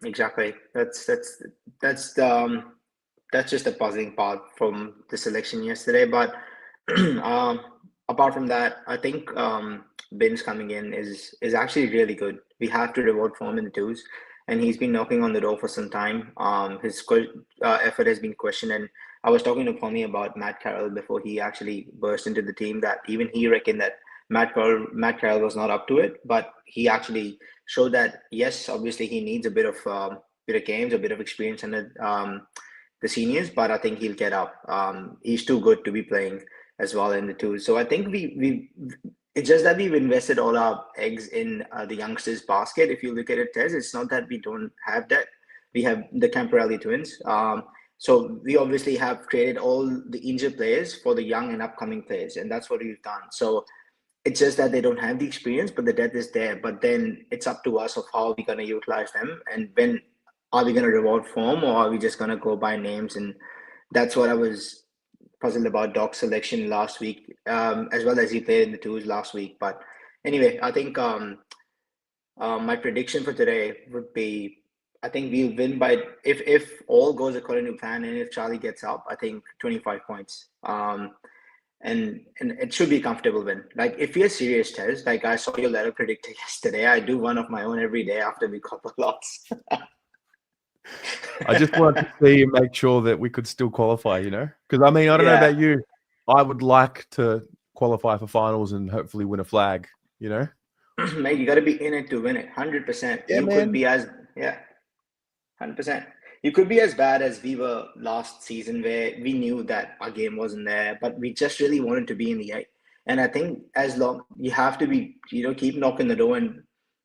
Exactly. That's just the puzzling part from the selection yesterday. But apart from that, I think Bin's coming in is actually really good. We have to reward for him in the twos, and he's been knocking on the door for some time. His effort has been questioned, and I was talking to Tommy about Matt Carroll before he actually burst into the team, that even he reckoned that Matt Carroll was not up to it, but he actually showed that yes, obviously he needs a bit of games, a bit of experience in the seniors, but I think he'll get up. He's too good to be playing as well in the twos. So I think we it's just that we've invested all our eggs in the youngsters basket. If you look at it, Tez, it's not that we don't have that. We have the Camporelli twins. So we obviously have created all the injured players for the young and upcoming players, and that's what we've done. So it's just that they don't have the experience, but the depth is there. But then it's up to us of how we're going to utilize them, and when are we going to reward form, or are we just going to go by names? And that's what I was puzzled about Doc's selection last week, as well as he played in the twos last week. But anyway, I think my prediction for today would be, I think we'll win by, if all goes according to plan, and if Charlie gets up, I think 25 points. And it should be a comfortable win. Like, if you're serious, Tez, like I saw your letter predictor yesterday, I do one of my own every day after we got the lots. I just wanted to see and make sure that we could still qualify, because I mean, I don't know about you. I would like to qualify for finals and hopefully win a flag, Mate, you got to be in it to win it, 100%. Yeah, you man. Could be 100%. You could be as bad as we were last season, where we knew that our game wasn't there, but we just really wanted to be in the eight. And I think as long you have to be, keep knocking the door, and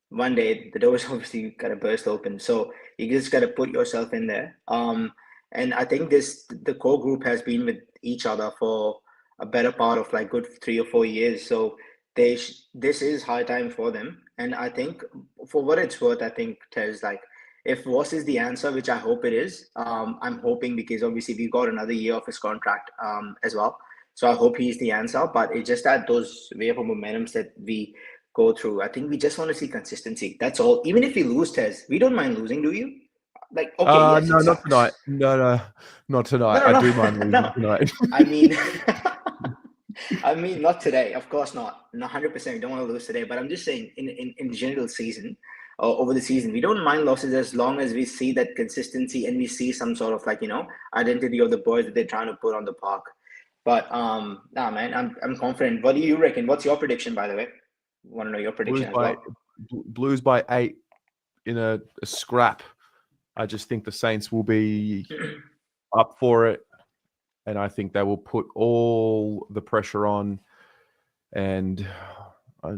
one day the door is obviously got to burst open. So you just got to put yourself in there. And I think the core group has been with each other for a better part of like good 3 or 4 years. So this is high time for them. And I think for what it's worth, I think Tez, like, if Voss is the answer, which I hope it is, I'm hoping, because obviously we've got another year of his contract as well. So I hope he's the answer. But it's just that those wave of momentums that we go through, I think we just want to see consistency. That's all. Even if we lose, Tez, we don't mind losing, do you? Like, okay, yes, no, it not sucks. tonight. No, not tonight. No, no, I do mind losing no. tonight. I mean, I mean, not today. Of course not. No, 100%. We don't want to lose today. But I'm just saying, in general season, over the season, we don't mind losses as long as we see that consistency and we see some sort of like, identity of the boys that they're trying to put on the park. But nah, man, I'm confident. What do you reckon? What's your prediction, by the way? Want to know your prediction as well? Blues by 8 in a scrap. I just think the Saints will be up for it, and I think they will put all the pressure on. And I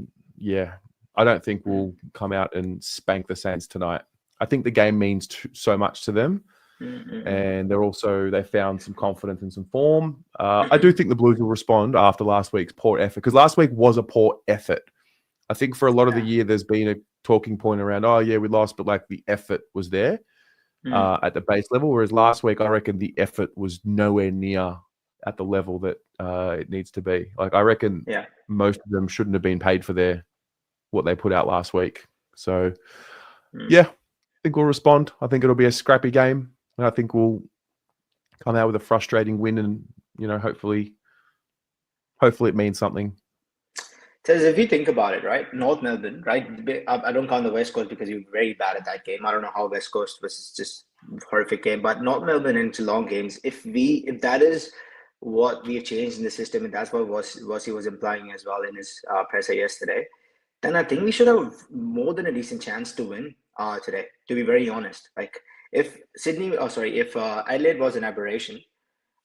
don't think we'll come out and spank the Saints tonight. I think the game means so much to them, and they found some confidence and some form. I do think the Blues will respond after last week's poor effort, because last week was a poor effort. I think for a lot of the year, there's been a talking point around, we lost, but like the effort was there at the base level. Whereas last week, I reckon the effort was nowhere near at the level that it needs to be. Like, I reckon most of them shouldn't have been paid for what they put out last week. So, I think we'll respond. I think it'll be a scrappy game. And I think we'll come out with a frustrating win, and, hopefully it means something. So if you think about it, right, North Melbourne, right, I don't count the West Coast because you're very bad at that game. I don't know how West Coast was just horrific game, but North Melbourne and Geelong games, if that is what we have changed in the system, and that's what he was implying as well in his presser yesterday, then I think we should have more than a decent chance to win today, to be very honest. Like, if Adelaide was an aberration,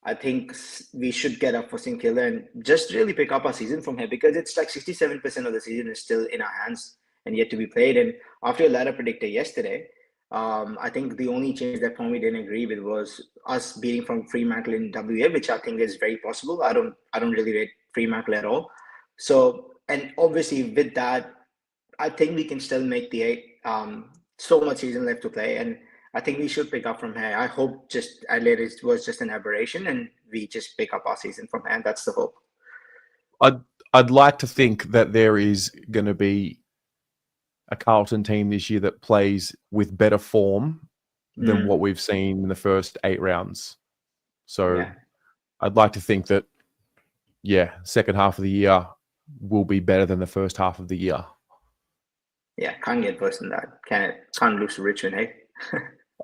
I think we should get up for St Kilda and just really pick up our season from here, because it's like 67% of the season is still in our hands and yet to be played. And after your ladder predictor yesterday, I think the only change that Tommy didn't agree with was us beating from Fremantle in WA, which I think is very possible. I don't really rate Fremantle at all. So, and obviously with that, I think we can still make the 8. So much season left to play, and I think we should pick up from here. I hope just Adelaide was just an aberration and we just pick up our season from here. That's the hope. I'd like to think that there is going to be a Carlton team this year that plays with better form than what we've seen in the first 8 rounds. So I'd like to think that, second half of the year will be better than the first half of the year. Yeah, can't get worse than that. Can't lose to Richmond, hey?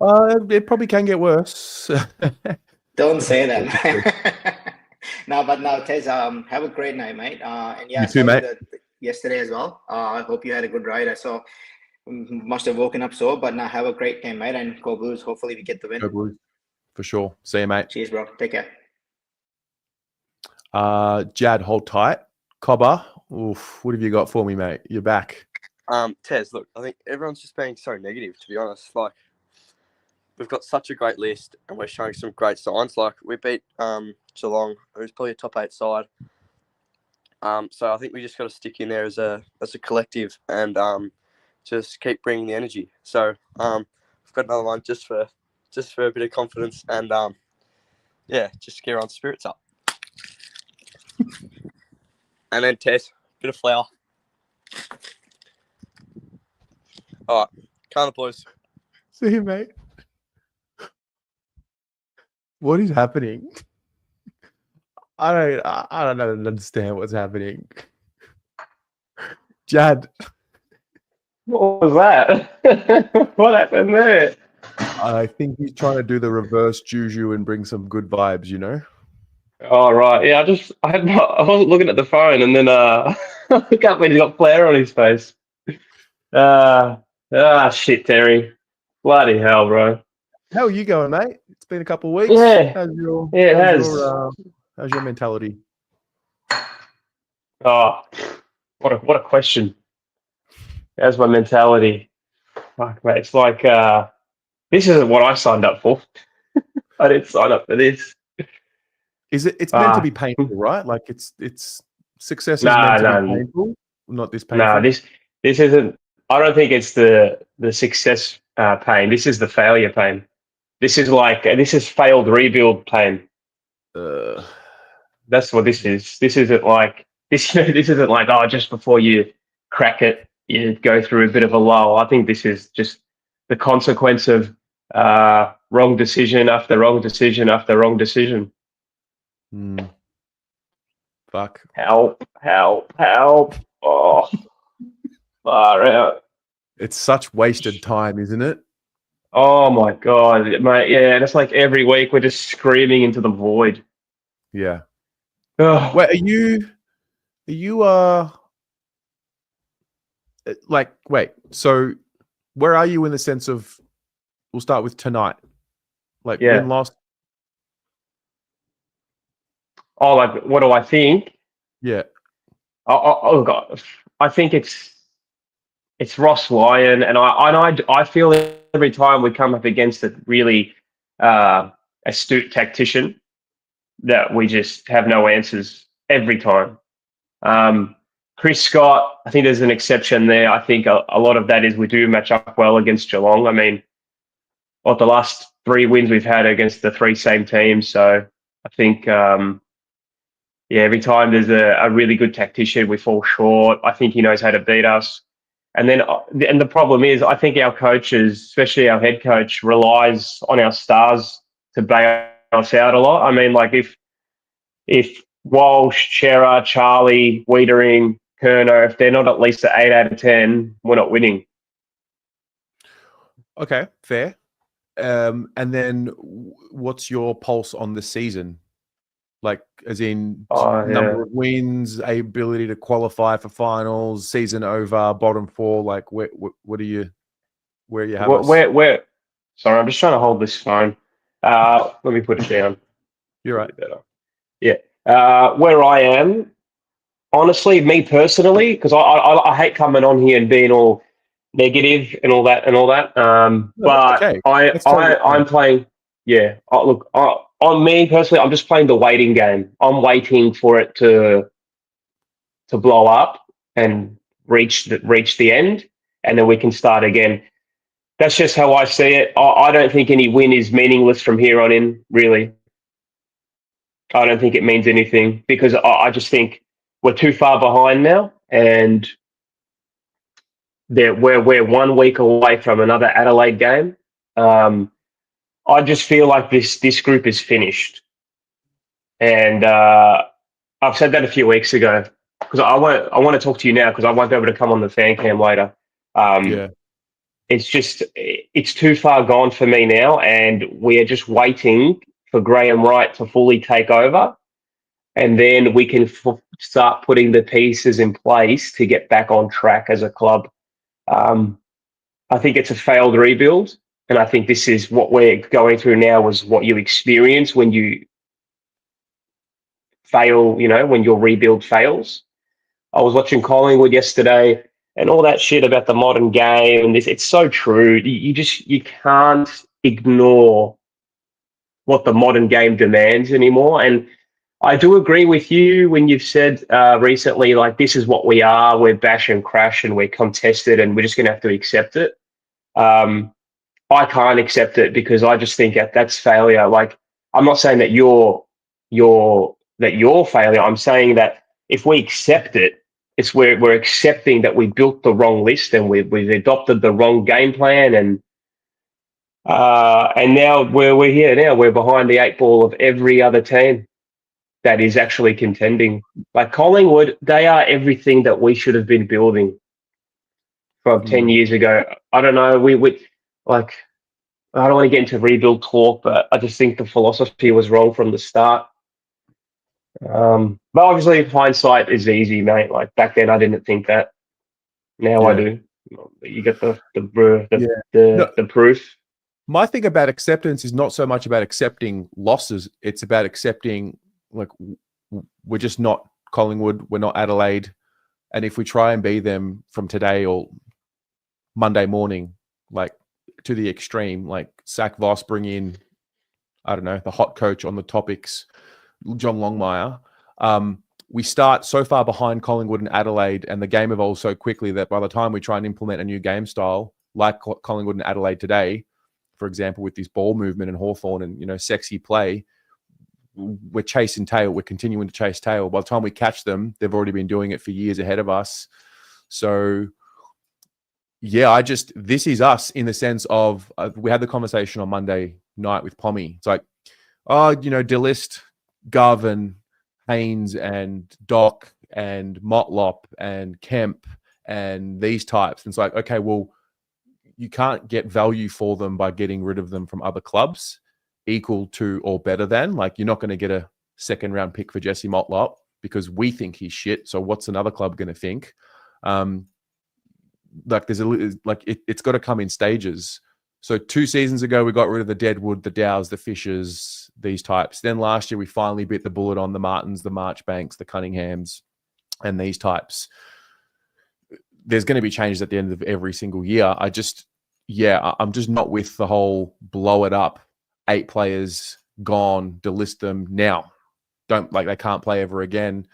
It probably can get worse. Don't say that. No, Tez, have a great night, mate. And you too, mate. Yesterday as well. I hope you had a good ride. I saw must have woken up sore, but now have a great game, mate. And go Blues. Hopefully we get the win. Go Blues. For sure. See you, mate. Cheers, bro. Take care. Jad, hold tight. Cobber, what have you got for me, mate? You're back. Tez, look, I think everyone's just being so negative, to be honest. Like, we've got such a great list and we're showing some great signs. Like, we beat Geelong, who's probably a top 8 side. So I think we just got to stick in there as a collective and just keep bringing the energy. So we've got another one just for a bit of confidence and just get everyone's spirits up. And then Tez, bit of flour. All right, Carlton boys. See you, mate. What is happening? I don't understand what's happening. Jad. What was that? What happened there? I think he's trying to do the reverse juju and bring some good vibes, you know? Oh, right. Yeah, I wasn't looking at the phone, and then I can't believe he got flare on his face. Shit, Terry. Bloody hell, bro. How are you going, mate? It's been a couple of weeks. Yeah. How's your mentality? Oh, what a question. How's my mentality? Fuck, mate. It's like this isn't what I signed up for. I didn't sign up for this. It's meant to be painful, right? Like it's success is meant to be painful, not this painful. No, this isn't. I don't think it's the success pain. This is the failure pain. This is failed rebuild pain. That's what this is. This isn't like this isn't like just before you crack it, you go through a bit of a lull. I think this is just the consequence of Wrong decision after wrong decision after wrong decision. Fuck. Help. Oh, far out. It's such wasted time, isn't it? Oh my God, mate. Yeah, and it's like every week we're just screaming into the void. Yeah. Ugh. Wait, are you wait, so where are you in the sense of, we'll start with tonight. Like win loss? Oh, like what do I think? Yeah. Oh God, I think it's Ross Lyon, and I feel every time we come up against a really astute tactician that we just have no answers every time. Chris Scott, I think there's an exception there. I think a lot of that is we do match up well against Geelong. I mean, the last 3 wins we've had against the 3 same teams. So I think, every time there's a really good tactician, we fall short. I think he knows how to beat us. And the problem is, I think our coaches, especially our head coach, relies on our stars to bail us out a lot. I mean, like if Walsh, Chera, Charlie, Wiedering, Kerner, if they're not at least an 8 out of 10, we're not winning. Okay, fair. And then what's your pulse on the season? Like, as in number of wins, ability to qualify for finals, season over, bottom 4. Like, what are you? Where you have us? Where? Sorry, I'm just trying to hold this phone. Let me put it down. You're right. Better. Yeah. Where I am, honestly, me personally, because I hate coming on here and being all negative and all that. But okay. I'm playing. Yeah. On me personally, I'm just playing the waiting game. I'm waiting for it to blow up and reach the end, and then we can start again. That's just how I see it. I don't think any win is meaningless from here on in, really. I don't think it means anything because I just think we're too far behind now, and we're 1 week away from another Adelaide game. I just feel like this group is finished, and I've said that a few weeks ago because I want to talk to you now because I won't be able to come on the fan cam later. It's too far gone for me now, and we are just waiting for Graham Wright to fully take over, and then we can start putting the pieces in place to get back on track as a club. I think it's a failed rebuild, and I think this is what we're going through now is what you experience when you fail, when your rebuild fails. I was watching Collingwood yesterday and all that shit about the modern game, and it's so true. You can't ignore what the modern game demands anymore. And I do agree with you when you've said recently, like, this is what we are. We're bash and crash and we're contested and we're just going to have to accept it. I can't accept it because I just think that's failure. Like, I'm not saying that you're failure. I'm saying that if we accept it, it's where we're accepting that we built the wrong list and we've adopted the wrong game plan, and now we're here. Now we're behind the 8 ball of every other team that is actually contending. Like Collingwood, they are everything that we should have been building from 10 years ago. I don't know. We like. I don't want to get into rebuild talk, but I just think the philosophy was wrong from the start. But obviously, hindsight is easy, mate. Like back then, I didn't think that. Now I do. You get the proof. My thing about acceptance is not so much about accepting losses. It's about accepting, like, we're just not Collingwood. We're not Adelaide. And if we try and be them from today or Monday morning, like to the extreme, like sack Voss, bring in, I don't know, the hot coach on the topics, John Longmire. We start so far behind Collingwood and Adelaide, and the game evolves so quickly that by the time we try and implement a new game style, like Collingwood and Adelaide today, for example, with this ball movement and Hawthorn and, sexy play, we're chasing tail. We're continuing to chase tail. By the time we catch them, they've already been doing it for years ahead of us. So yeah, this is us in the sense of we had the conversation on Monday night with Pommy. It's like, Delist, Garvin, Haynes, and Doc, and Motlop, and Kemp, and these types. And it's like, okay, well, you can't get value for them by getting rid of them from other clubs equal to or better than. Like, you're not going to get a second round pick for Jesse Motlop because we think he's shit. So what's another club going to think? It's got to come in stages. So 2 seasons ago, we got rid of the Deadwood, the Dows, the Fishers, these types. Then last year, we finally bit the bullet on the Martins, the Marchbanks, the Cunninghams, and these types. There's going to be changes at the end of every single year. I'm just not with the whole blow it up, 8 players gone, delist them now. They can't play ever again.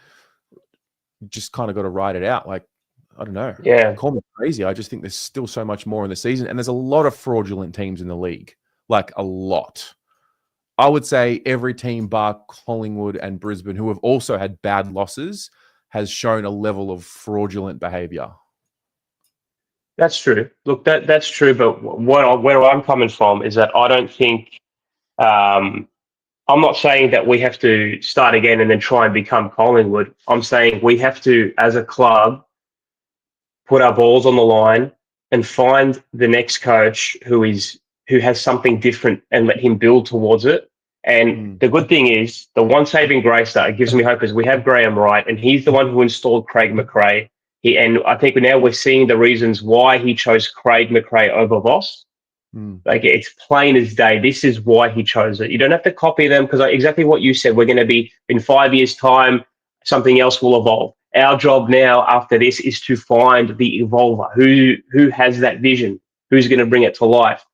Just kind of got to ride it out. Like, I don't know. Yeah. Call me crazy. I just think there's still so much more in the season. And there's a lot of fraudulent teams in the league. Like, a lot. I would say every team bar Collingwood and Brisbane, who have also had bad losses, has shown a level of fraudulent behaviour. That's true. Look, that's true. But where I'm coming from is that I don't think I'm not saying that we have to start again and then try and become Collingwood. I'm saying we have to, as a club, put our balls on the line and find the next coach who has something different and let him build towards it. And the good thing is, the one saving grace that gives me hope is we have Graham Wright, and he's the one who installed Craig McRae. And I think now we're seeing the reasons why he chose Craig McRae over Voss. Like, it's plain as day. This is why he chose it. You don't have to copy them, because exactly what you said, we're going to be in 5 years' time, something else will evolve. Our job now after this is to find the evolver who has that vision, who's going to bring it to life.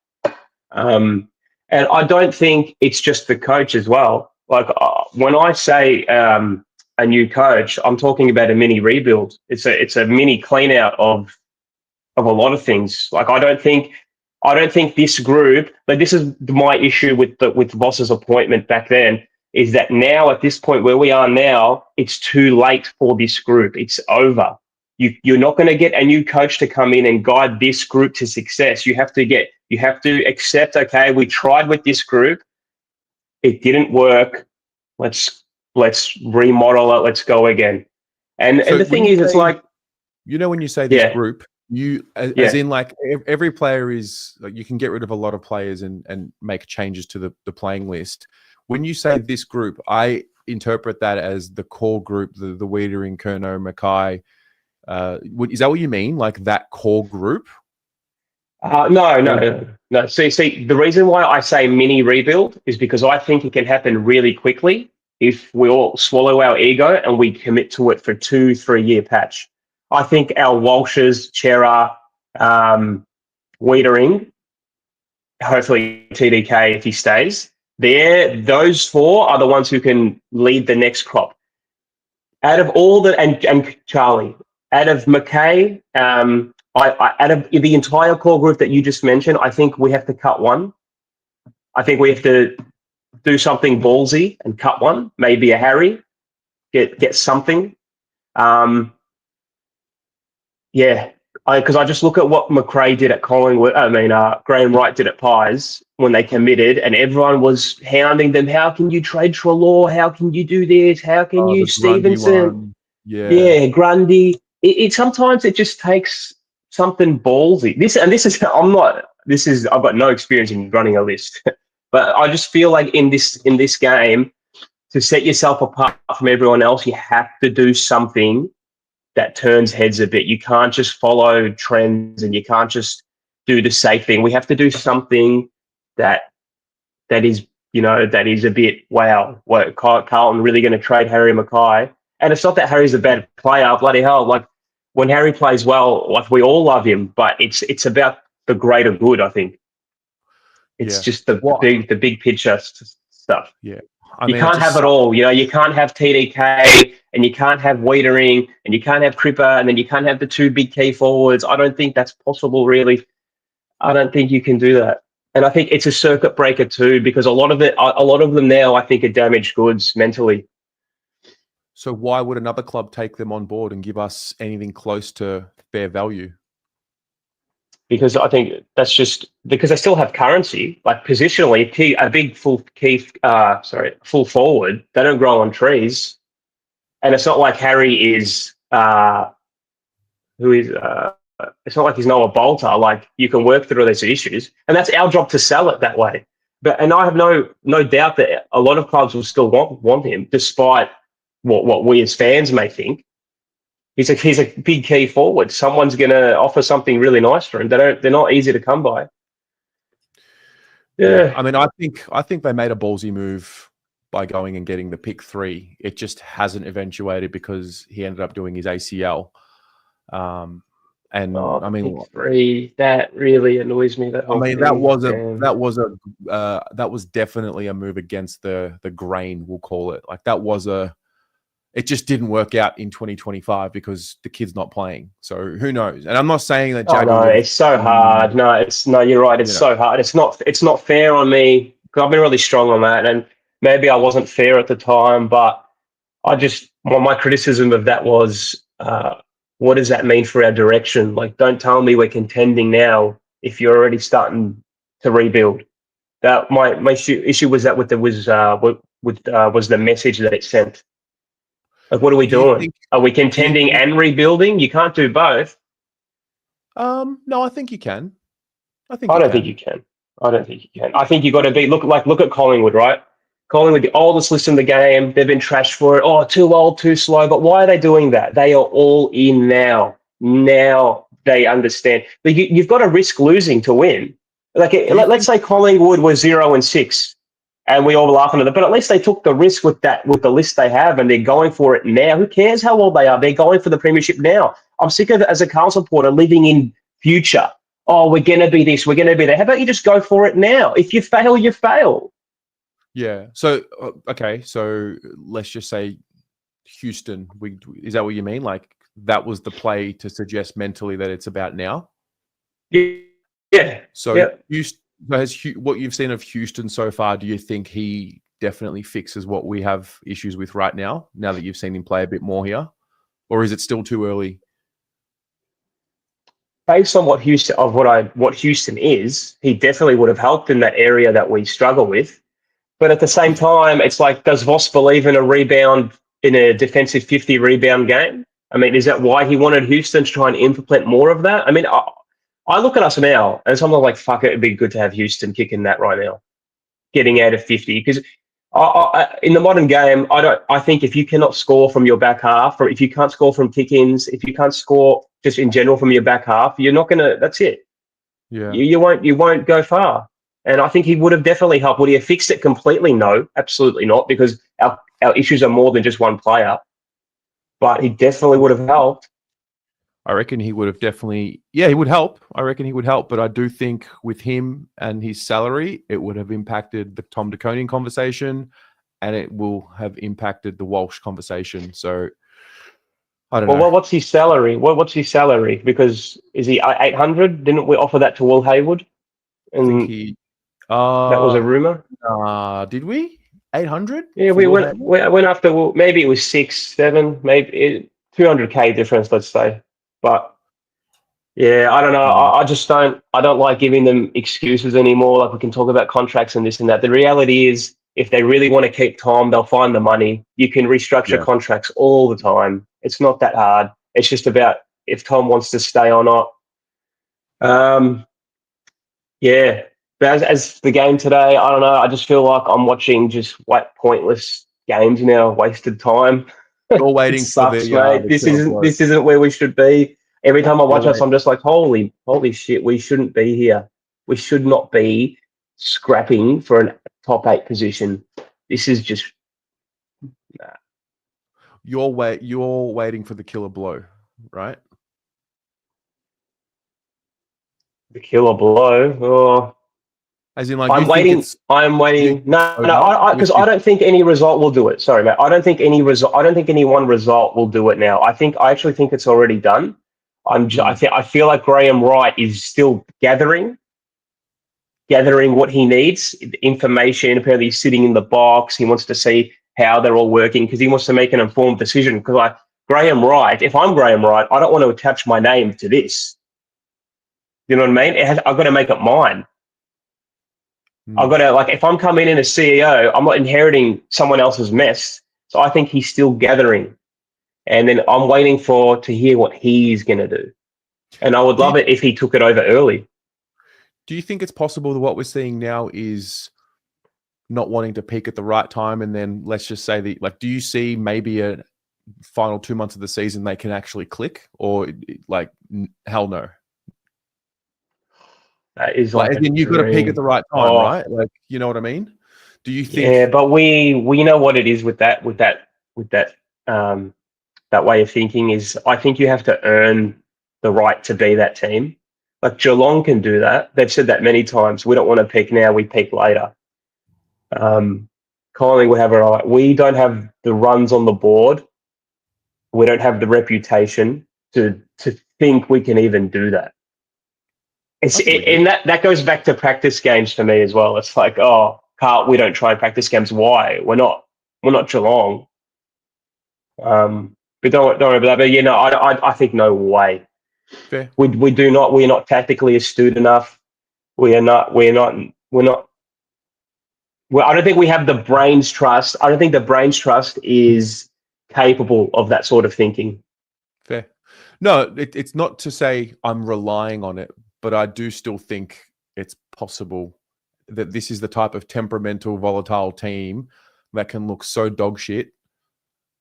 And I don't think it's just the coach as well. Like, when I say a new coach, I'm talking about a mini rebuild. It's a mini clean out of a lot of things. Like, I don't think this group, but this is my issue with Voss's appointment back then, is that now at this point where we are now, it's too late for this group. It's over. You're not going to get a new coach to come in and guide this group to success. You have to accept, okay, we tried with this group. It didn't work. Let's remodel it. Let's go again. And the thing is, it's like, when you say this group, as in, like, every player is, like, you can get rid of a lot of players and make changes to the playing list. When you say this group, I interpret that as the core group, the Wiedering, Curnow, Mackay. Is that what you mean? Like, that core group? No. See, the reason why I say mini rebuild is because I think it can happen really quickly if we all swallow our ego and we commit to it for 2-3 year patch. I think our Walshes, Chera, Wiedering, hopefully TDK if he stays, those 4 are the ones who can lead the next crop. Out of all and Charlie, out of McKay, out of the entire core group that you just mentioned, I think we have to cut one. I think we have to do something ballsy and cut one, maybe a Harry, get something. Because I just look at what McRae did at Collingwood. Graham Wright did at Pies when they committed, and everyone was hounding them. How can you trade Treloar? How can you do this? How can you Stevenson? Grundy. Sometimes it just takes something ballsy. I've got no experience in running a list, but I just feel like in this game, to set yourself apart from everyone else, you have to do something that turns heads a bit. You can't just follow trends, and you can't just do the safe thing. We have to do something that is a bit, wow, what, Carlton really going to trade Harry Mackay? And it's not that Harry's a bad player, bloody hell. Like, when Harry plays well, like, we all love him, but it's about the greater good, I think. It's just the big picture stuff. Yeah. You can't have it all. You can't have TDK, and you can't have Wiedering, and you can't have Cripper, and then you can't have the 2 big key forwards. I don't think that's possible, really. I don't think you can do that. And I think it's a circuit breaker too, because a lot of them now, I think, are damaged goods mentally. So why would another club take them on board and give us anything close to fair value? because I think that's just because they still have currency. Like positionally, a big full forward, they don't grow on trees, and it's not like Harry is it's not like he's Noah Bolter. Like you can work through those issues, and that's our job to sell it that way. And I have no doubt that a lot of clubs will still want him, despite what we as fans may think. He's a big key forward. Someone's going to offer something really nice for him. They're not easy to come by. Yeah. I mean, I think they made a ballsy move by going and getting the pick 3. It just hasn't eventuated because he ended up doing his ACL. I mean, pick 3, that really annoys me. That was definitely a move against the grain, we'll call it. Like it just didn't work out in 2025 because the kid's not playing. So who knows? And I'm not saying that. It's so hard. No, you're right. It's so hard. It's not fair on me. I've been really strong on that, and maybe I wasn't fair at the time. But my criticism of that was, what does that mean for our direction? Like, don't tell me we're contending now if you're already starting to rebuild. That my issue was that was the message that it sent. Like, what are we doing? Are we contending and rebuilding? You can't do both. No, I think you can. I don't think you can. I think you got to be look at Collingwood, right? Collingwood, the oldest list in the game. They've been trashed for it. Oh, too old, too slow. But why are they doing that? They are all in now. Now they understand. But you've got to risk losing to win. Like, let's say Collingwood was 0-6. And we all laughing at it, but at least they took the risk with the list they have, and they're going for it now. Who cares how old they are? They're going for the premiership now. I'm sick of it as a Carlton supporter living in future. Oh, we're going to be this, we're going to be that. How about you just go for it now? If you fail, you fail. Yeah. So okay. So let's just say Houston. Is that what you mean? Like that was the play to suggest mentally that it's about now? Yeah. So yeah. What you've seen of Houston so far, do you think he definitely fixes what we have issues with right now that you've seen him play a bit more here? Or is it still too early? Based on what Houston is, he definitely would have helped in that area that we struggle with. But at the same time, it's like, does Voss believe in a defensive 50 rebound game? I mean, is that why he wanted Houston to try and implement more of that? I mean, I look at us now, and sometimes like, fuck it, it'd be good to have Houston kicking that right now, getting out of 50. Because in the modern game, I think if you cannot score from your back half, or if you can't score from kick-ins, if you can't score just in general from your back half, you're not gonna. That's it. Yeah, you won't go far. And I think he would have definitely helped. Would he have fixed it completely? No, absolutely not, because our issues are more than just one player. But he definitely would have helped. I reckon he would have definitely, he would help. I reckon he would help, but I do think with him and his salary, it would have impacted the Tom DeConian conversation, and it will have impacted the Walsh conversation. So I don't know. Well, what's his salary? What's his salary? Because is he 800? Didn't we offer that to Will Hayward? And I think that was a rumor. Did we? 800? Yeah, we went after. Maybe it was 6, 7, maybe 200K difference, let's say. But yeah, I don't know. I just don't. I don't like giving them excuses anymore. Like, we can talk about contracts and this and that. The reality is, if they really want to keep Tom, they'll find the money. You can restructure contracts all the time. It's not that hard. It's just about if Tom wants to stay or not. Yeah. But as the game today, I don't know. I just feel like I'm watching just pointless games now, wasted time. You're waiting for mate. This isn't where we should be. Every time I watch us, I'm just like, holy shit, we shouldn't be here. We should not be scrapping for a top 8 position. This is just You're waiting for the killer blow, right? The killer blow. Oh. As in, like, I'm waiting. No, because I don't think any result will do it. Sorry, mate. I don't think any one result will do it now. I actually think it's already done. I feel like Graham Wright is still gathering what he needs, information. Apparently, he's sitting in the box. He wants to see how they're all working because he wants to make an informed decision. Because Graham Wright, if I'm Graham Wright, I don't want to attach my name to this. You know what I mean? I've got to make it mine. I've got to, like, if I'm coming in as CEO, I'm not inheriting someone else's mess. So I think he's still gathering. And then I'm waiting to hear what he's going to do. And I would love it if he took it over early. Do you think it's possible that what we're seeing now is not wanting to peak at the right time? And then let's just say do you see maybe a final 2 months of the season they can actually click, or like hell no? That is like again, you've got to peak at the right time, right? Like, you know what I mean? Do you think? Yeah, but we know what it is with that way of thinking is I think you have to earn the right to be that team. Like Geelong can do that. They've said that many times. We don't want to peak now, we peak later. Collingwood have it right. We don't have the runs on the board. We don't have the reputation to think we can even do that. And that goes back to practice games for me as well. It's like, oh, Carl, we don't try practice games. Why? We're not Geelong. But don't worry about that. But I think no way. Fair. We're not tactically astute enough. We're not. Well, I don't think we have the brains trust. I don't think the brains trust is capable of that sort of thinking. Fair. No, it's not to say I'm relying on it, but I do still think it's possible that this is the type of temperamental, volatile team that can look so dog shit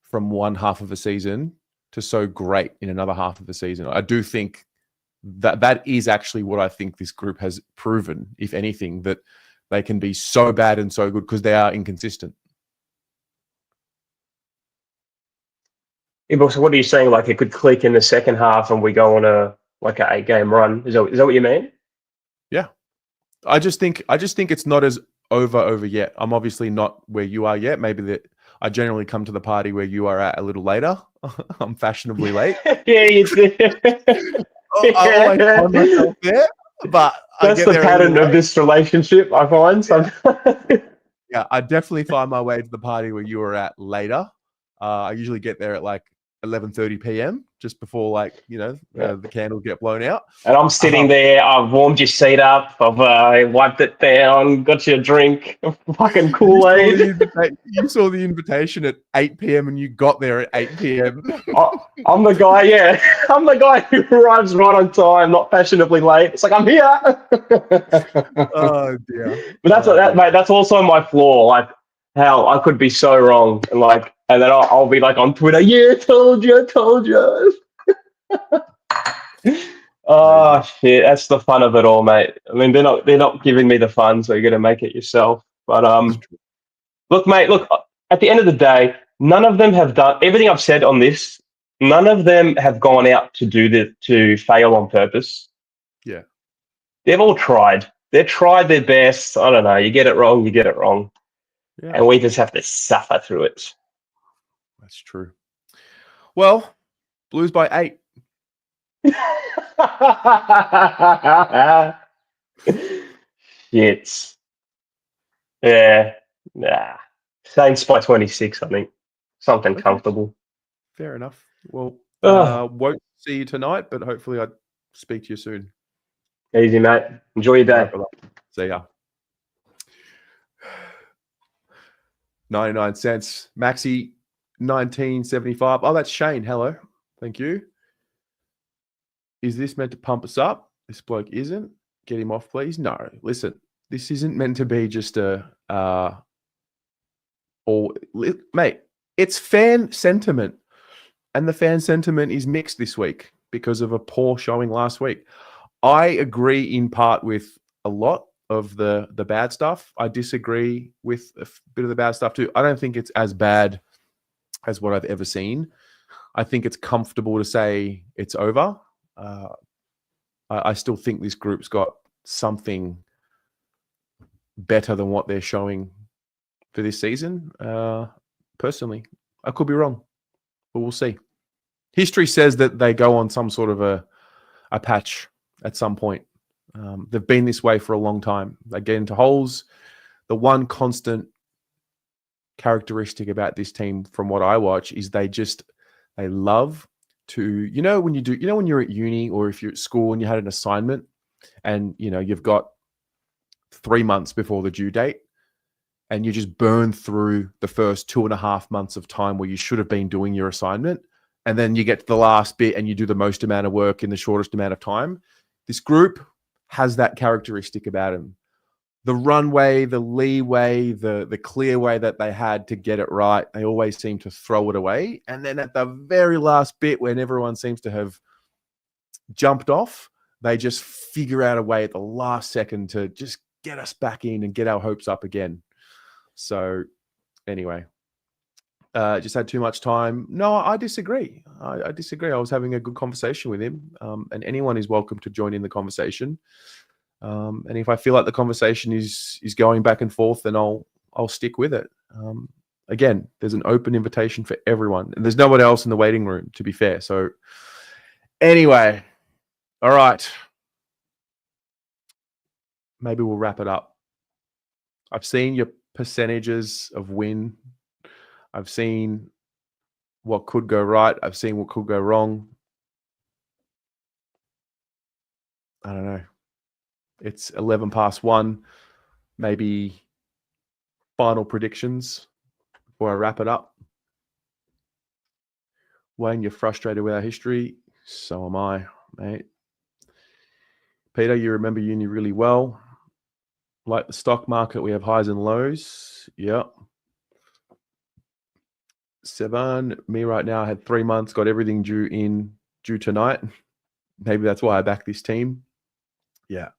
from one half of a season to so great in another half of the season. I do think that is actually what I think this group has proven, if anything, that they can be so bad and so good because they are inconsistent. Yeah, so what are you saying? Like it could click in the second half and we go on an 8-game run. Is that what you mean? Yeah. I just think it's not as over yet. I'm obviously not where you are yet. Maybe that I generally come to the party where you are at a little later. I'm fashionably late. Yeah, you do. I always find myself there, but that's the pattern of this relationship, I find. Yeah, I definitely find my way to the party where you are at later. I usually get there at like 11:30 p.m. just before the candles get blown out. And I'm sitting there. I've warmed your seat up. I've wiped it down. Got you a drink. Fucking Kool-Aid. You saw the invitation at 8 p.m. and you got there at 8 p.m. I'm the guy. Yeah, I'm the guy who arrives right on time, not fashionably late. It's like I'm here. Oh dear. But mate. That's also my flaw. Like how I could be so wrong, and then I'll be like on Twitter, yeah, told you. Oh shit, that's the fun of it all, mate. I mean, they're not giving me the fun, so you're gonna make it yourself. But look, mate, at the end of the day, none of them have done everything I've said on this. None of them have gone out to fail on purpose. Yeah, they've all tried. They've tried their best. I don't know. You get it wrong, yeah. And we just have to suffer through it. That's true. Well, Blues by 8. Shit. Yeah. Nah. Saints by 26, I think. Something comfortable. Fair enough. Well, won't see you tonight, but hopefully I'll speak to you soon. Easy, mate. Enjoy your day. See ya. 99 cents. Maxi, 1975. Oh, that's Shane. Hello. Thank you. Is this meant to pump us up? This bloke isn't. Get him off, please. No. Listen, this isn't meant to be just mate, it's fan sentiment. And the fan sentiment is mixed this week because of a poor showing last week. I agree in part with a lot of the bad stuff. I disagree with a bit of the bad stuff too. I don't think it's as bad as what I've ever seen. I think it's comfortable to say it's over. I still think this group's got something better than what they're showing for this season. Personally, I could be wrong, but we'll see. History says that they go on some sort of a patch at some point. They've been this way for a long time. They get into holes. The one constant characteristic about this team from what I watch is they love to, when you're at uni or if you're at school and you had an assignment and you've got 3 months before the due date, and you just burn through the first 2.5 months of time where you should have been doing your assignment, and then you get to the last bit and you do the most amount of work in the shortest amount of time. This group has that characteristic about them. The runway, the leeway, the clear way that they had to get it right, they always seem to throw it away. And then at the very last bit, when everyone seems to have jumped off, they just figure out a way at the last second to just get us back in and get our hopes up again. So anyway, just had too much time. No, I disagree. I disagree. I was having a good conversation with him, and anyone is welcome to join in the conversation. And if I feel like the conversation is going back and forth, then I'll stick with it. Again, there's an open invitation for everyone, and there's no one else in the waiting room, to be fair. So anyway, all right. Maybe we'll wrap it up. I've seen your percentages of win. I've seen what could go right. I've seen what could go wrong. I don't know. It's 11 past 1. Maybe final predictions before I wrap it up. Wayne, you're frustrated with our history. So am I, mate. Peter, you remember uni really well. Like the stock market, we have highs and lows. Yep. Sevan, me right now, I had 3 months, got everything due tonight. Maybe that's why I back this team. Yeah.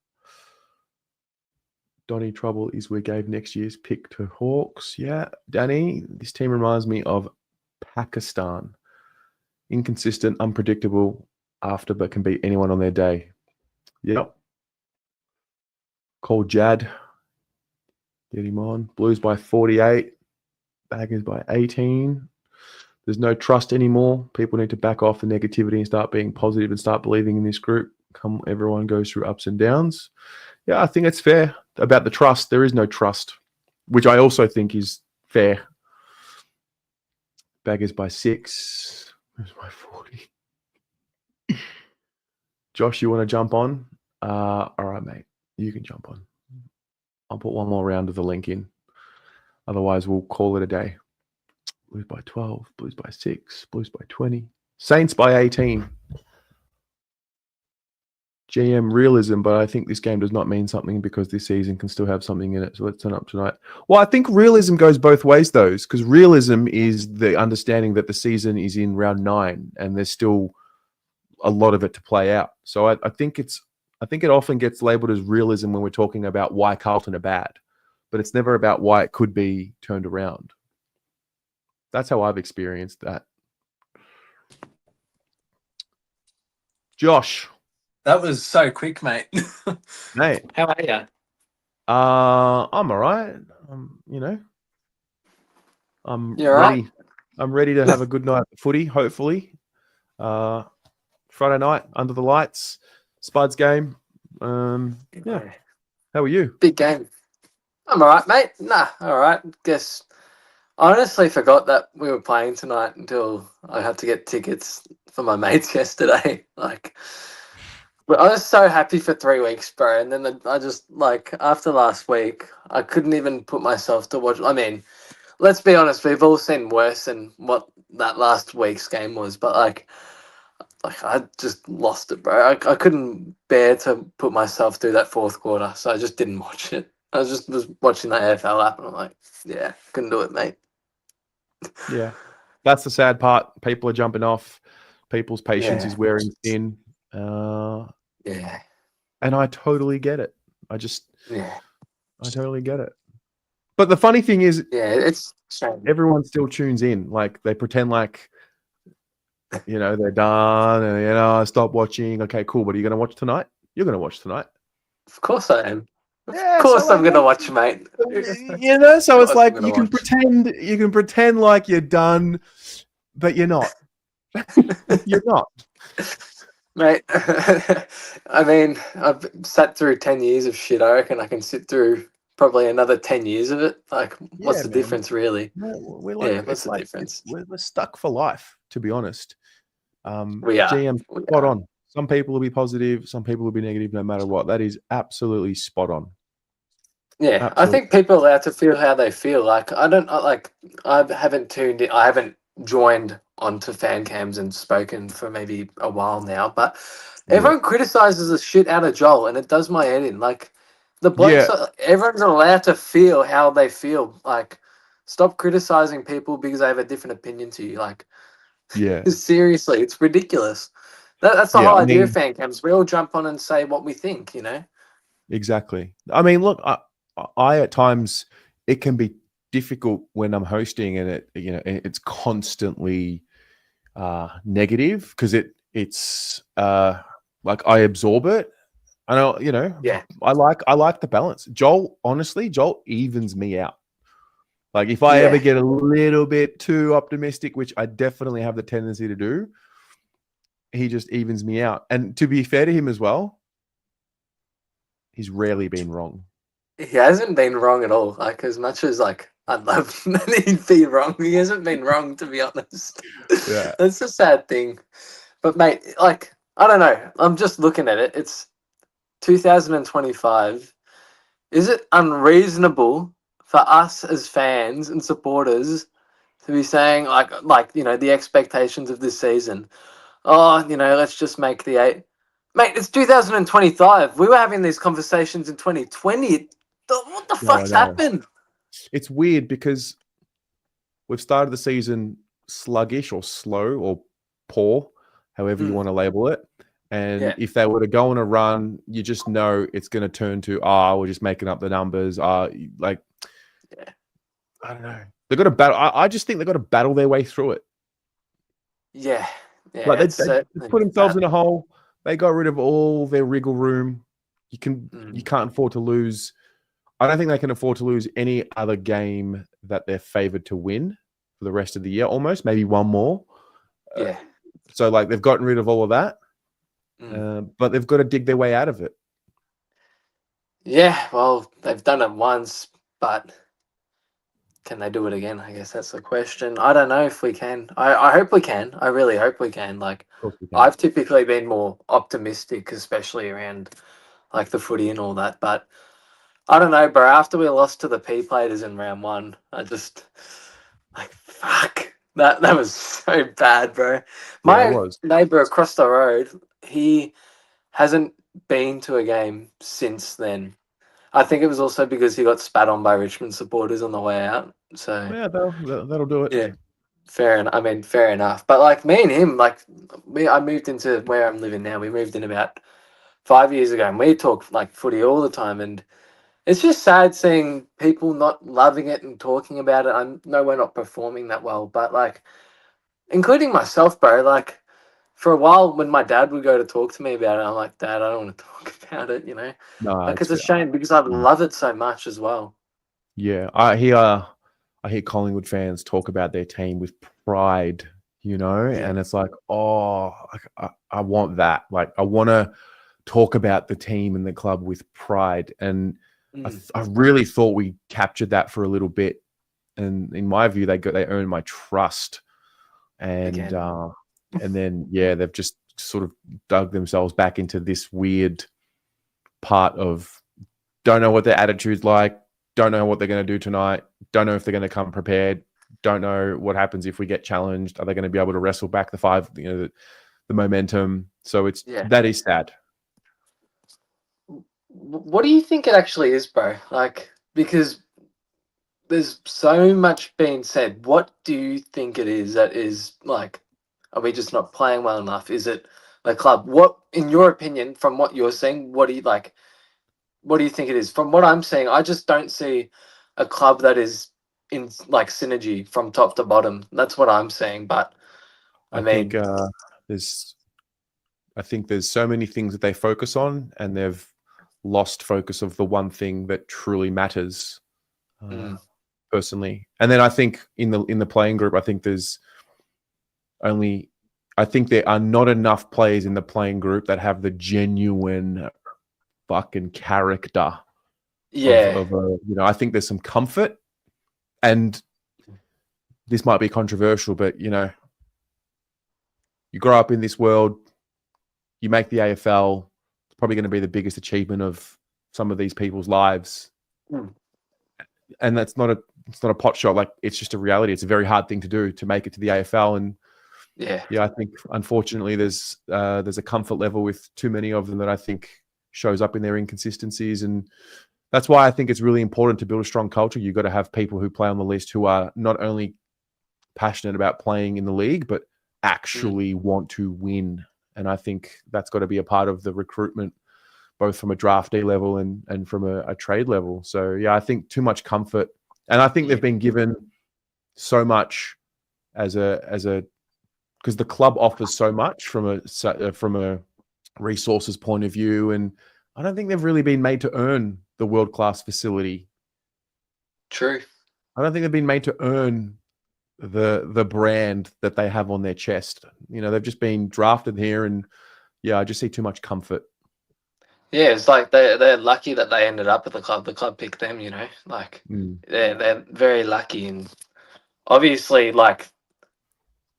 Donny, trouble is we gave next year's pick to Hawks. Yeah. Danny, this team reminds me of Pakistan. Inconsistent, unpredictable after, but can beat anyone on their day. Yep. Call Jad. Get him on. Blues by 48. Baggers by 18. There's no trust anymore. People need to back off the negativity and start being positive and start believing in this group. Everyone goes through ups and downs. Yeah, I think it's fair. About the trust, there is no trust, which I also think is fair. Baggers by 6. Where's my 40? Josh, you want to jump on? All right, mate. You can jump on. I'll put one more round of the link in. Otherwise, we'll call it a day. Blues by 12, Blues by 6, Blues by 20. Saints by 18. GM realism, but I think this game does not mean something because this season can still have something in it. So let's turn up tonight. Well, I think realism goes both ways, though, because realism is the understanding that the season is in round 9 and there's still a lot of it to play out. So I think it often gets labeled as realism when we're talking about why Carlton are bad, but it's never about why it could be turned around. That's how I've experienced that. Josh. That was so quick, mate. Mate. How are you? I'm all right. I'm You're ready. right? I'm ready to have a good night of footy, hopefully. Friday night, under the lights, Spuds game. Yeah. How are you? Big game. I'm all right, mate. Nah, all right. Guess I honestly forgot that we were playing tonight until I had to get tickets for my mates yesterday. But I was so happy for 3 weeks, bro. And then I just, after last week, I couldn't even put myself to watch. I mean, let's be honest, we've all seen worse than what that last week's game was. But, I just lost it, bro. I couldn't bear to put myself through that fourth quarter, so I just didn't watch it. I was watching the AFL app, and I'm like, yeah, couldn't do it, mate. Yeah. That's the sad part. People are jumping off. People's patience is wearing thin. Yeah. And I totally get it. I totally get it. But the funny thing is, it's everyone still tunes in. They pretend they're done and, stop watching. Okay, cool. But are you going to watch tonight? You're going to watch tonight. Of course I am. Yeah, of course I'm going to watch, mate. So it's like you can pretend like you're done, but you're not. You're not. Mate, I mean, I've sat through 10 years of shit. I reckon I can sit through probably another 10 years of it. What's the difference, really? What's the difference? We're stuck for life, to be honest. We are. GM, spot on. Some people will be positive, some people will be negative, no matter what. That is absolutely spot on. Yeah, I think people are allowed to feel how they feel. Like I haven't tuned in. I haven't joined onto fan cams and spoken for maybe a while now. But everyone criticizes the shit out of Joel, and it does my head in. Like the blokes, everyone's allowed to feel how they feel. Like stop criticizing people because they have a different opinion to you. Like seriously, it's ridiculous. That's the whole idea of fan cams. We all jump on and say what we think. Exactly. I mean, look, I at times it can be difficult when I'm hosting and it's constantly negative because it's like I absorb it. I know, I like the balance. Joel evens me out. Like if I ever get a little bit too optimistic, which I definitely have the tendency to do, he just evens me out. And to be fair to him as well, he's rarely been wrong. He hasn't been wrong at all. Like as much as I'd love that he'd be wrong, he hasn't been wrong, to be honest. Yeah, that's a sad thing. But mate, I don't know. I'm just looking at it. It's 2025. Is it unreasonable for us as fans and supporters to be saying the expectations of this season? Oh, let's just make the 8. Mate, it's 2025. We were having these conversations in 2020. What the fuck's happened? It's weird because we've started the season sluggish or slow or poor, however you want to label it. And if they were to go on a run, you just know it's going to turn to, we're just making up the numbers. I don't know. They've got to battle. I just think they've got to battle their way through it. Yeah. Like they put themselves in a hole. They got rid of all their wriggle room. You can't afford to lose. I don't think they can afford to lose any other game that they're favored to win for the rest of the year. Almost, maybe one more. So they've gotten rid of all of that, but they've got to dig their way out of it. Yeah, well, they've done it once, but can they do it again? I guess that's the question. I don't know if we can. I hope we can. I really hope we can. I've typically been more optimistic, especially around the footy and all that. But I don't know, bro. After we lost to the P-Platers in round 1, I just fuck. That was so bad, bro. My neighbour across the road, he hasn't been to a game since then. I think it was also because he got spat on by Richmond supporters on the way out. So yeah, that'll do it. Yeah, fair enough. But me and him, I moved into where I'm living now. We moved in about 5 years ago, and we talk footy all the time. And it's just sad seeing people not loving it and talking about it. I know we're not performing that well, but including myself, bro. For a while, when my dad would go to talk to me about it, I'm like, Dad, I don't want to talk about it, No, it's a shame because I love it so much as well. Yeah, I hear Collingwood fans talk about their team with pride, and it's I want that. I want to talk about the team and the club with pride, and I really thought we captured that for a little bit, and in my view, they earned my trust, and then they've just sort of dug themselves back into this weird part of don't know what their attitude's like, don't know what they're going to do tonight, don't know if they're going to come prepared, don't know what happens if we get challenged. Are they going to be able to wrestle back the 5, the momentum? So that is sad. What do you think it actually is, bro? Because there's so much being said. What do you think it is that is are we just not playing well enough? Is it the club? What, in your opinion, from what you're saying, what do you What do you think it is? From what I'm saying, I just don't see a club that is in synergy from top to bottom. That's what I'm saying. But I mean, think there's so many things that they focus on, and they've lost focus of the one thing that truly matters. Personally, and then I think in the playing group, I think there are not enough players in the playing group that have the genuine fucking character. I think there's some comfort, and this might be controversial, but you grow up in this world, you make the AFL, it's probably going to be the biggest achievement of some of these people's lives. And it's not a pot shot. Like, it's just a reality. It's a very hard thing to do, to make it to the AFL. And Yeah, I think unfortunately there's a comfort level with too many of them that I think shows up in their inconsistencies. And that's why I think it's really important to build a strong culture. You've got to have people who play on the list who are not only passionate about playing in the league, but actually want to win. And I think that's got to be a part of the recruitment, both from a draftee level and from a trade level. So yeah, I think too much comfort, and I think they've been given so much as a because the club offers so much from a resources point of view, and I don't think they've really been made to earn the world-class facility. true. I don't think they've been made to earn the brand that they have on their chest. You know, they've just been drafted here, and yeah, I just see too much comfort. Yeah, it's like they're lucky that they ended up at the club. The club picked them, you know. Like they're very lucky, and obviously, like,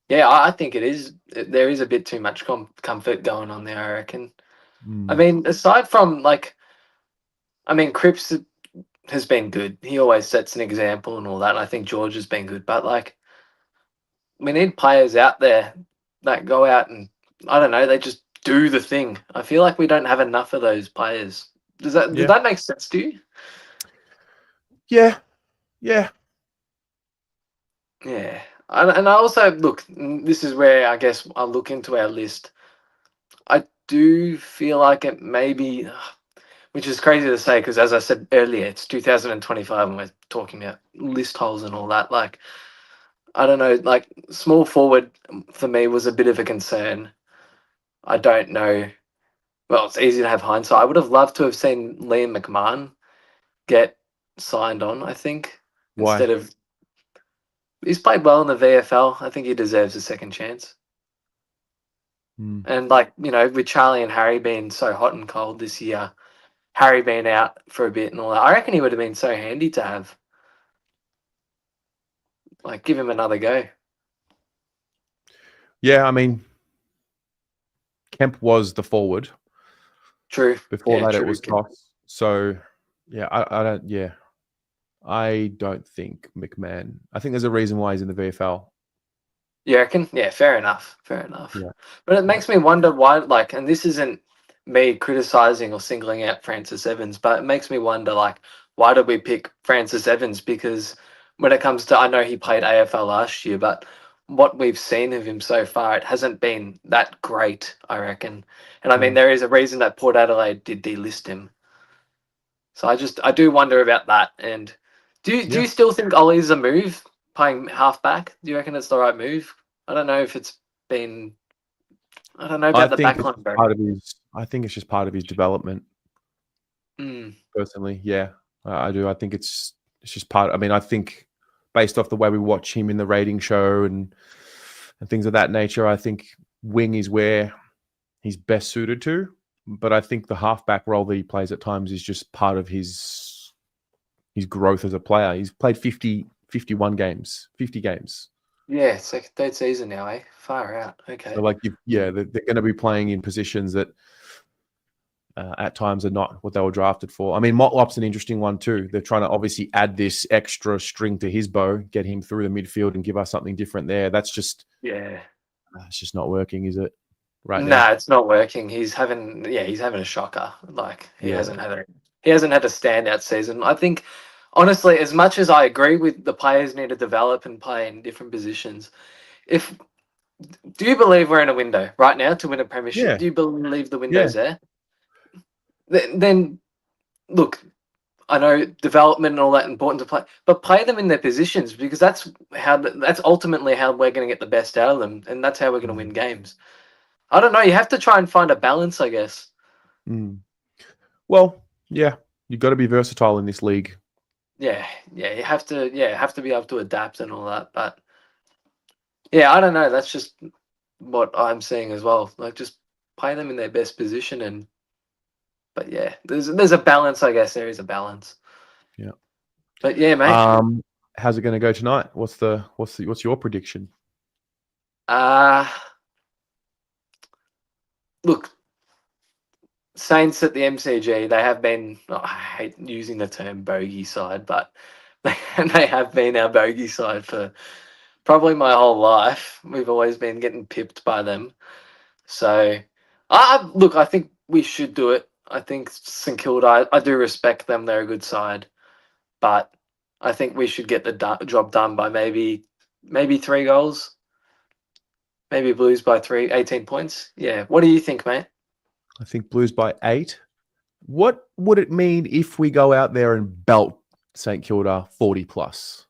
yeah, I think there is a bit too much comfort going on there, I reckon. I mean, aside from Cripps has been good. He always sets an example and all that. And I think George has been good, but like, we need players out there that go out and, I don't know, they just do the thing. I feel like we don't have enough of those players. Does that make sense to you? Yeah. Yeah. And I also, look, this is where I guess I'll look into our list. I do feel like it may be, which is crazy to say because, as I said earlier, it's 2025 and we're talking about list holes and all that. Like, I don't know, like, small forward for me was a bit of a concern. I don't know. Well, it's easy to have hindsight. I would have loved to have seen Liam McMahon get signed on, I think. Why? Instead of, he's played well in the VFL. I think he deserves a second chance. And, like, you know, with Charlie and Harry being so hot and cold this year, Harry being out for a bit and all that, I reckon he would have been so handy to have. Like, give him another go. Yeah, I mean, Kemp was the forward. True. Before that, true. it was Toss. So, yeah, I don't think McMahon. I think there's a reason why he's in the VFL. You reckon? Yeah, fair enough. Fair enough. Yeah. But it makes me wonder why, like, and this isn't me criticizing or singling out Francis Evans, but it makes me wonder, like, why did we pick Francis Evans? Because when it comes to, I know he played AFL last year, but what we've seen of him so far, it hasn't been that great, I reckon. And I mean, there is a reason that Port Adelaide did delist him. So I do wonder about that. And do you still think Ollie's a move, playing halfback? Do you reckon it's the right move? I don't know if it's been. I don't know about the backline. I think it's just part of his development. Personally, yeah, I do. I think it's just part. I mean, I think based off the way we watch him in the rating show and things of that nature, I think wing is where he's best suited to. But I think the halfback role that he plays at times is just part of his growth as a player. He's played 51 games, 50 games. Yeah, it's like third season now, eh? Far out. Okay. So like, they're going to be playing in positions that at times are not what they were drafted for. I mean, Motlop's an interesting one too. They're trying to obviously add this extra string to his bow, get him through the midfield and give us something different there. That's just, it's just not working, is it? Right now? Nah, it's not working. He's having a shocker. Like, he hasn't had a standout season. I think, honestly, as much as I agree with the players need to develop and play in different positions, do you believe we're in a window right now to win a premiership? Yeah. Do you believe the window's there? Then look, I know development and all that important to play, but play them in their positions, because that's ultimately how we're going to get the best out of them, and that's how we're going to win games. I don't know. You have to try and find a balance, I guess. Well, yeah, you've got to be versatile in this league. Yeah, you have to be able to adapt and all that. But yeah, I don't know. That's just what I'm seeing as well. Like, just play them in their best position, but yeah, there's a balance. I guess there is a balance. Yeah. But yeah, mate. How's it going to go tonight? What's your prediction? Look, Saints at the MCG, they have been, I hate using the term bogey side, but they have been our bogey side for probably my whole life. We've always been getting pipped by them. So, look, I think we should do it. I think St Kilda, I do respect them. They're a good side. But I think we should get the job done by maybe 3 goals. Maybe Blues by 18 points. Yeah. What do you think, mate? I think Blues by 8. What would it mean if we go out there and belt St Kilda 40 plus?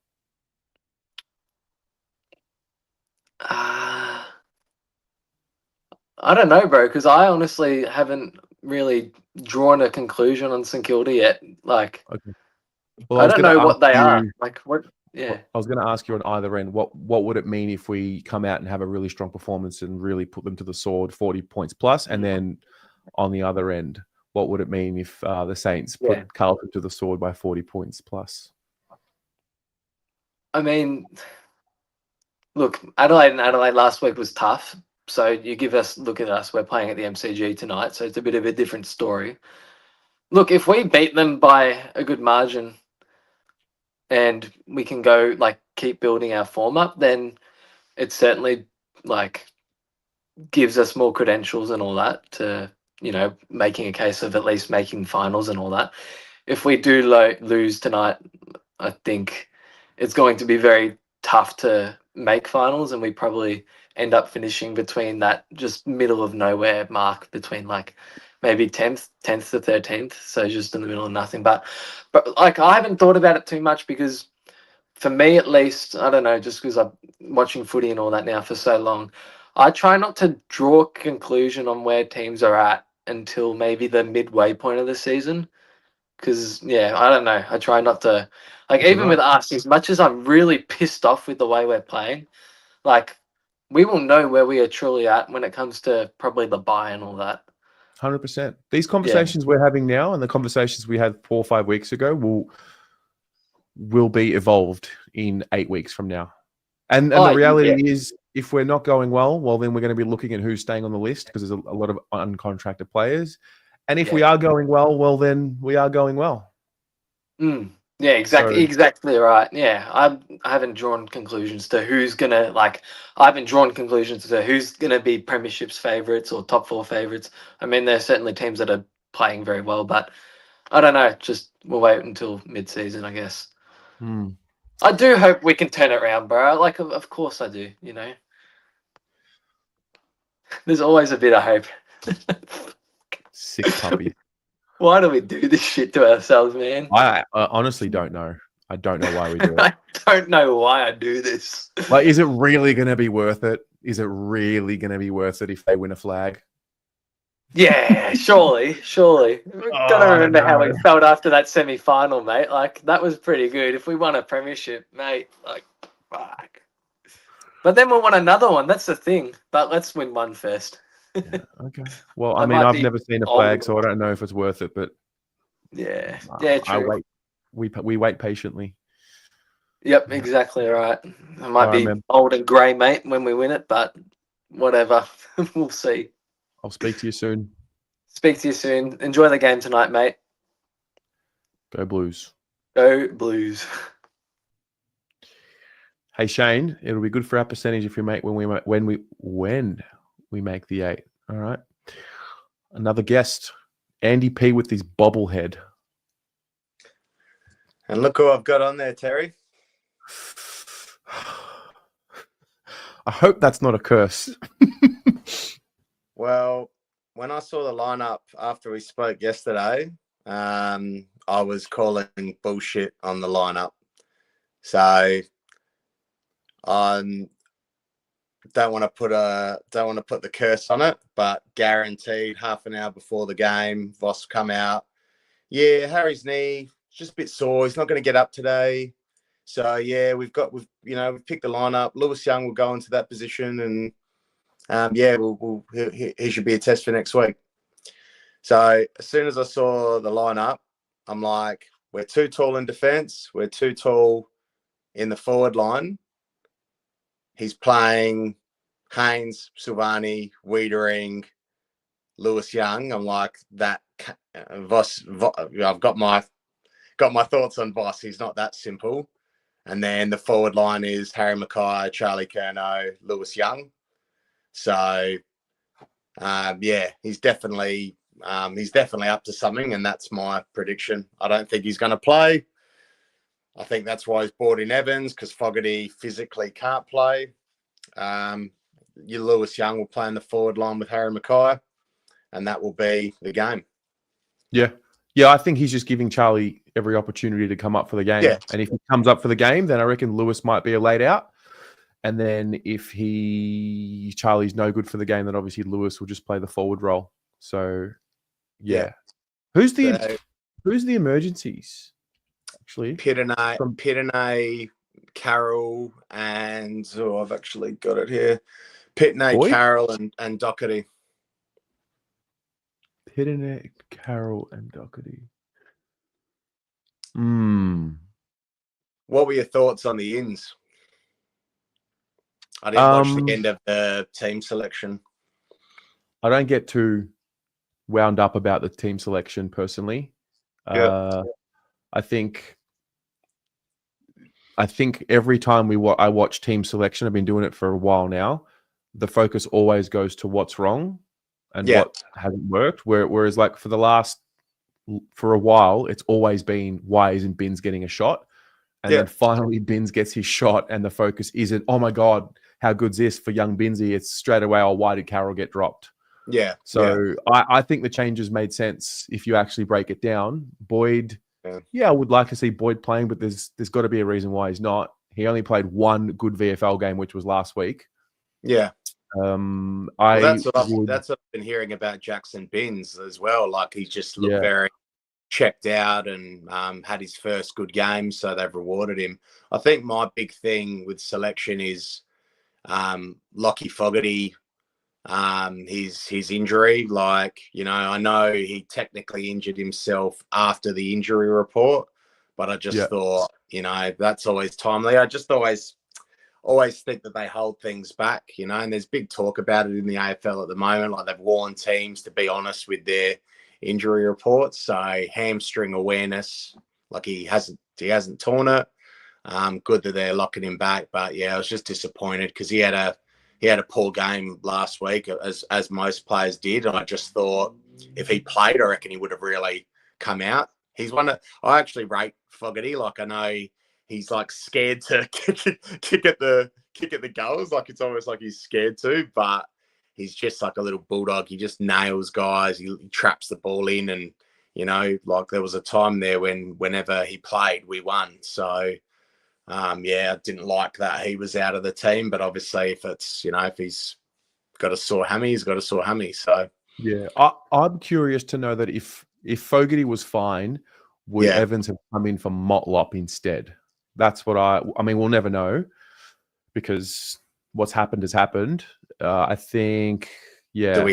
I don't know, bro, because I honestly haven't really drawn a conclusion on St Kilda yet. Like, Okay. Well, I don't know what they are. Like, what? Yeah. I was going to ask you on either end, what would it mean if we come out and have a really strong performance and really put them to the sword, 40 points plus, and then on the other end, what would it mean if the Saints put Carlton to the sword by 40 points plus? I mean, look, Adelaide last week was tough. So you look at us, we're playing at the MCG tonight, so it's a bit of a different story. Look, if we beat them by a good margin and we can go, like, keep building our form up, then it certainly, like, gives us more credentials and all that to, making a case of at least making finals and all that. If we do lose tonight, I think it's going to be very tough to make finals, and we probably end up finishing between that just middle of nowhere mark between, like, maybe 10th to 13th. So just in the middle of nothing. But like, I haven't thought about it too much because for me, at least, I don't know, just because I'm watching footy and all that now for so long, I try not to draw a conclusion on where teams are at until maybe the midway point of the season. Because, I don't know. I try not to, like, even with us, as much as I'm really pissed off with the way we're playing, like, we will know where we are truly at when it comes to probably the bye and all that. 100%. These conversations we're having now and the conversations we had 4 or 5 weeks ago will be evolved in 8 weeks from now. And the reality is, if we're not going well, then we're going to be looking at who's staying on the list because there's a lot of uncontracted players. And if we are going well, then we are going well. Yeah, exactly right. Yeah, I haven't drawn conclusions to who's gonna I haven't drawn conclusions to who's gonna be premierships favourites or top 4 favourites. I mean, there's certainly teams that are playing very well, but I don't know. Just we'll wait until mid-season, I guess. I do hope we can turn it around, bro. Like, of course I do. There's always a bit of hope. Sick puppy. Why do we do this shit to ourselves, man? I honestly don't know. I don't know why we do it. I don't know why I do this. Like, is it really going to be worth it? Is it really going to be worth it if they win a flag? Yeah, surely. Gotta remember how we felt after that semi-final, mate. Like, that was pretty good. If we won a premiership, mate, like, fuck. But then we'll want another one. That's the thing. But let's win one first. Yeah, okay. Well, I mean, I've never seen a flag, so I don't know if it's worth it. But yeah, I true. wait. We wait patiently. Yep, exactly right. I might be old and grey, mate, when we win it, but whatever. We'll see. I'll speak to you soon. Speak to you soon. Enjoy the game tonight, mate. Go Blues. Go Blues. Hey Shane, it'll be good for our percentage if we make when we make the 8. All right. Another guest, Andy P with his bobblehead. And look who I've got on there, Terry. I hope that's not a curse. Well, when I saw the lineup after we spoke yesterday, I was calling bullshit on the lineup. So I don't want to put the curse on it, but guaranteed half an hour before the game, Voss come out. Yeah, Harry's knee just a bit sore. He's not going to get up today. So yeah, we've picked the lineup. Lewis Young will go into that position, and he should be a test for next week. So as soon as I saw the lineup, I'm like, we're too tall in defence. We're too tall in the forward line. He's playing Haynes, Silvani, Wiedering, Lewis Young, I'm like that. I've got my thoughts on Voss. He's not that simple. And then the forward line is Harry Mackay, Charlie Curnow, Lewis Young. So he's definitely up to something, and that's my prediction. I don't think he's going to play. I think that's why he's brought in Evans, because Fogarty physically can't play. Lewis Young will play in the forward line with Harry Mackay, and that will be the game. Yeah. Yeah, I think he's just giving Charlie every opportunity to come up for the game. Yeah. And if he comes up for the game, then I reckon Lewis might be a laid out. And then if Charlie's no good for the game, then obviously Lewis will just play the forward role. So, yeah. Who's the emergencies? Actually, Pittenay, Carroll, and I've actually got it here. Pittenay, Boyd? Carroll, and Doherty. Pittenay, Carroll, and Doherty. What were your thoughts on the ins? I didn't watch the end of the team selection. I don't get too wound up about the team selection personally. Yeah. I think every time I watch team selection, I've been doing it for a while now, the focus always goes to what's wrong and what hasn't worked. Whereas like for a while, it's always been, why isn't Binns getting a shot? And then finally Binns gets his shot and the focus isn't, oh my God, how good's this for young Binsy? It's straight away, oh, why did Carroll get dropped? Yeah. So I think the changes made sense if you actually break it down. Boyd, I would like to see Boyd playing, but there's got to be a reason why he's not. He only played one good VFL game, which was last week. Yeah. That's what I've been hearing about Jackson Binns as well. Like he's just looked very checked out and had his first good game, so they've rewarded him. I think my big thing with selection is Lockie Fogarty. His injury, like, I know he technically injured himself after the injury report, but I just thought, that's always timely. I just always think that they hold things back, and there's big talk about it in the AFL at the moment. Like they've warned teams to be honest with their injury reports. So hamstring awareness, like he hasn't torn it. Good that they're locking him back, but I was just disappointed because he had a poor game last week, as most players did. And I just thought if he played, I reckon he would have really come out. I actually rate Fogarty. Like I know he's like scared to kick at the goals. Like it's almost like he's scared to, but he's just like a little bulldog. He just nails guys. He traps the ball in, and like there was a time there whenever he played, we won. So. I didn't like that he was out of the team, but obviously if he's got a sore hammy, he's got a sore hammy. So I'm curious to know that if Fogarty was fine, would Evans have come in for Motlop instead? That's what I mean, we'll never know because what's happened has happened. I think, Do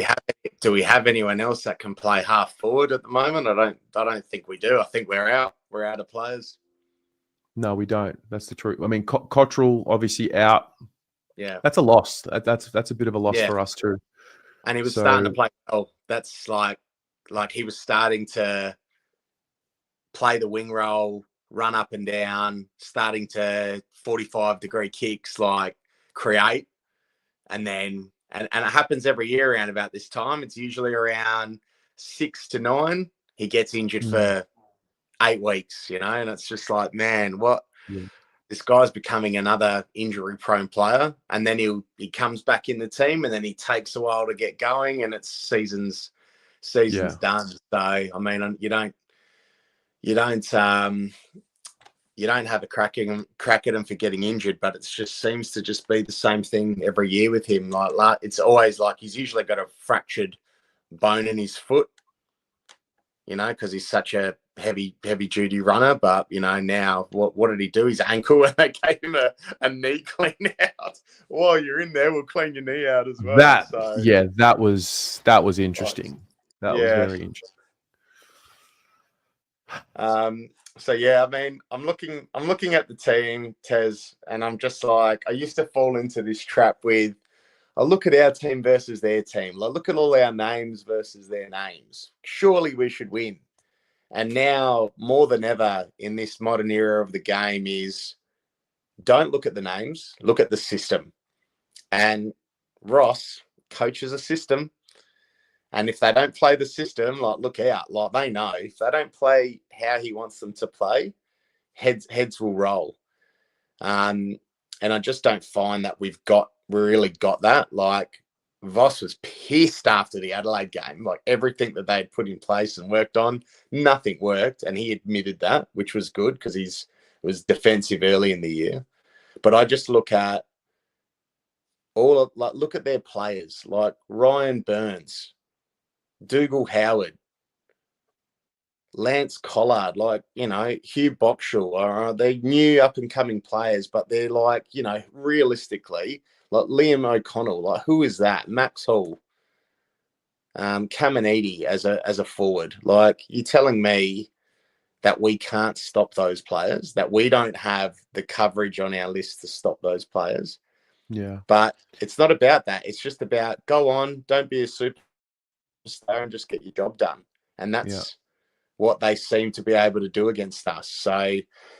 we have anyone else that can play half forward at the moment? I don't think we do. I think we're out of players. No, we don't. That's the truth. I mean, Cottrell obviously out. Yeah, that's a loss. That's a bit of a loss for us too. And he was starting to play well. That's like he was starting to play the wing role, run up and down, starting to 45-degree kicks, like create, and then and it happens every year around about this time. It's usually around 6 to 9. He gets injured for 8 weeks, and it's just like, man, what? This guy's becoming another injury-prone player, and then he comes back in the team, and then he takes a while to get going, and it's season's done. So I mean, you don't have a crack at him for getting injured, but it just seems to just be the same thing every year with him. Like it's always like he's usually got a fractured bone in his foot, because he's such a heavy duty runner. But now what did he do? His ankle, and they gave him a knee clean out. While you're in there, we'll clean your knee out as well. That was interesting. That was very interesting. I mean, I'm looking at the team, Tez, and I'm just like, I used to fall into this trap with, I look at our team versus their team. Like, look at all our names versus their names. Surely we should win. And now, more than ever in this modern era of the game, is don't look at the names, look at the system. And Ross coaches a system. And if they don't play the system, like, look out. Like, they know if they don't play how he wants them to play, heads will roll. And I just don't find that we really got that. Like, Voss was pissed after the Adelaide game. Like, everything that they'd put in place and worked on, nothing worked. And he admitted that, which was good because he was defensive early in the year. But I just look at look at their players, like Ryan Burns, Dougal Howard, Lance Collard, like, Hugh Boxall. They're new up-and-coming players, but they're like, realistically, like Liam O'Connell, like, who is that? Max Hall, Caminiti as a forward. Like, you're telling me that we can't stop those players, that we don't have the coverage on our list to stop those players. Yeah. But it's not about that. It's just about go on, don't be a superstar and just get your job done. And that's what they seem to be able to do against us. So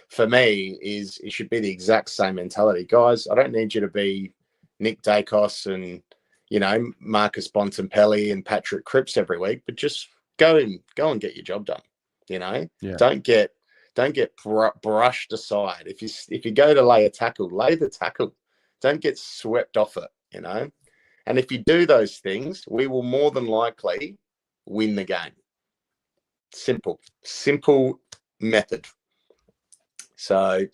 for me, it should be the exact same mentality. Guys, I don't need you to be Nick Dacos and, Marcus Bontempelli and Patrick Cripps every week, but just go and get your job done. Don't get brushed aside. If you go to lay a tackle, lay the tackle. Don't get swept off it, And if you do those things, we will more than likely win the game. Simple method. So,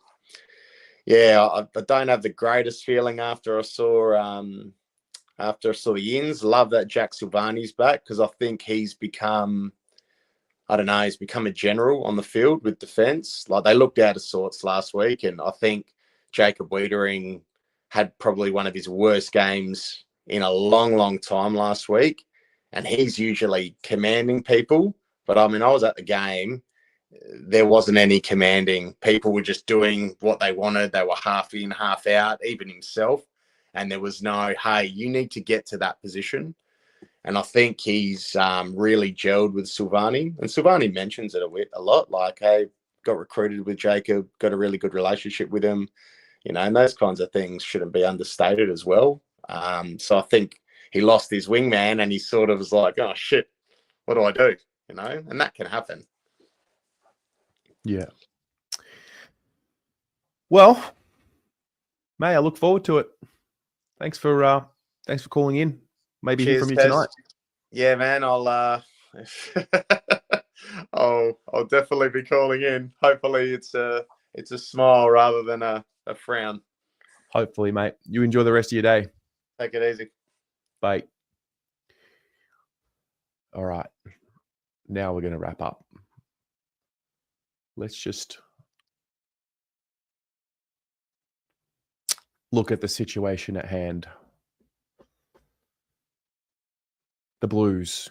I don't have the greatest feeling after I saw the Yins. Love that Jack Silvani's back because I think he's become, he's become a general on the field with defence. Like, they looked out of sorts last week, and I think Jacob Wiedering had probably one of his worst games in a long, long time last week. And he's usually commanding people. But, I was at the game. There wasn't any commanding. People were just doing what they wanted. They were half in, half out, even himself. And there was no, hey, you need to get to that position. And I think he's really gelled with Silvani. And Silvani mentions it a lot, like, hey, got recruited with Jacob, got a really good relationship with him. And those kinds of things shouldn't be understated as well. So I think he lost his wingman and he sort of was like, oh, shit, what do I do? And that can happen. Yeah. Well, May, I look forward to it. Thanks for calling in. Maybe hear from you tonight. Yeah, man. I'll definitely be calling in. Hopefully it's a smile rather than a frown. Hopefully, mate. You enjoy the rest of your day. Take it easy. Bye. All right. Now we're going to wrap up. Let's just look at the situation at hand. The Blues.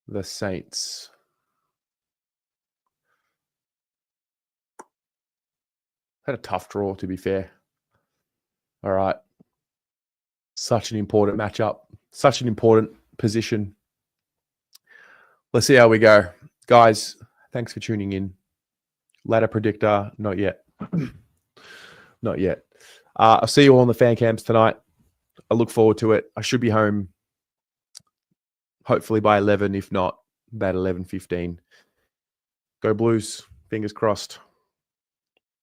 The Saints. Had a tough draw, to be fair. All right. Such an important matchup. Such an important position. Let's see how we go. Guys, thanks for tuning in. Ladder predictor, not yet. Not yet. I'll see you all on the fan cams tonight. I look forward to it. I should be home hopefully by 11, if not about 11:15. Go Blues. Fingers crossed.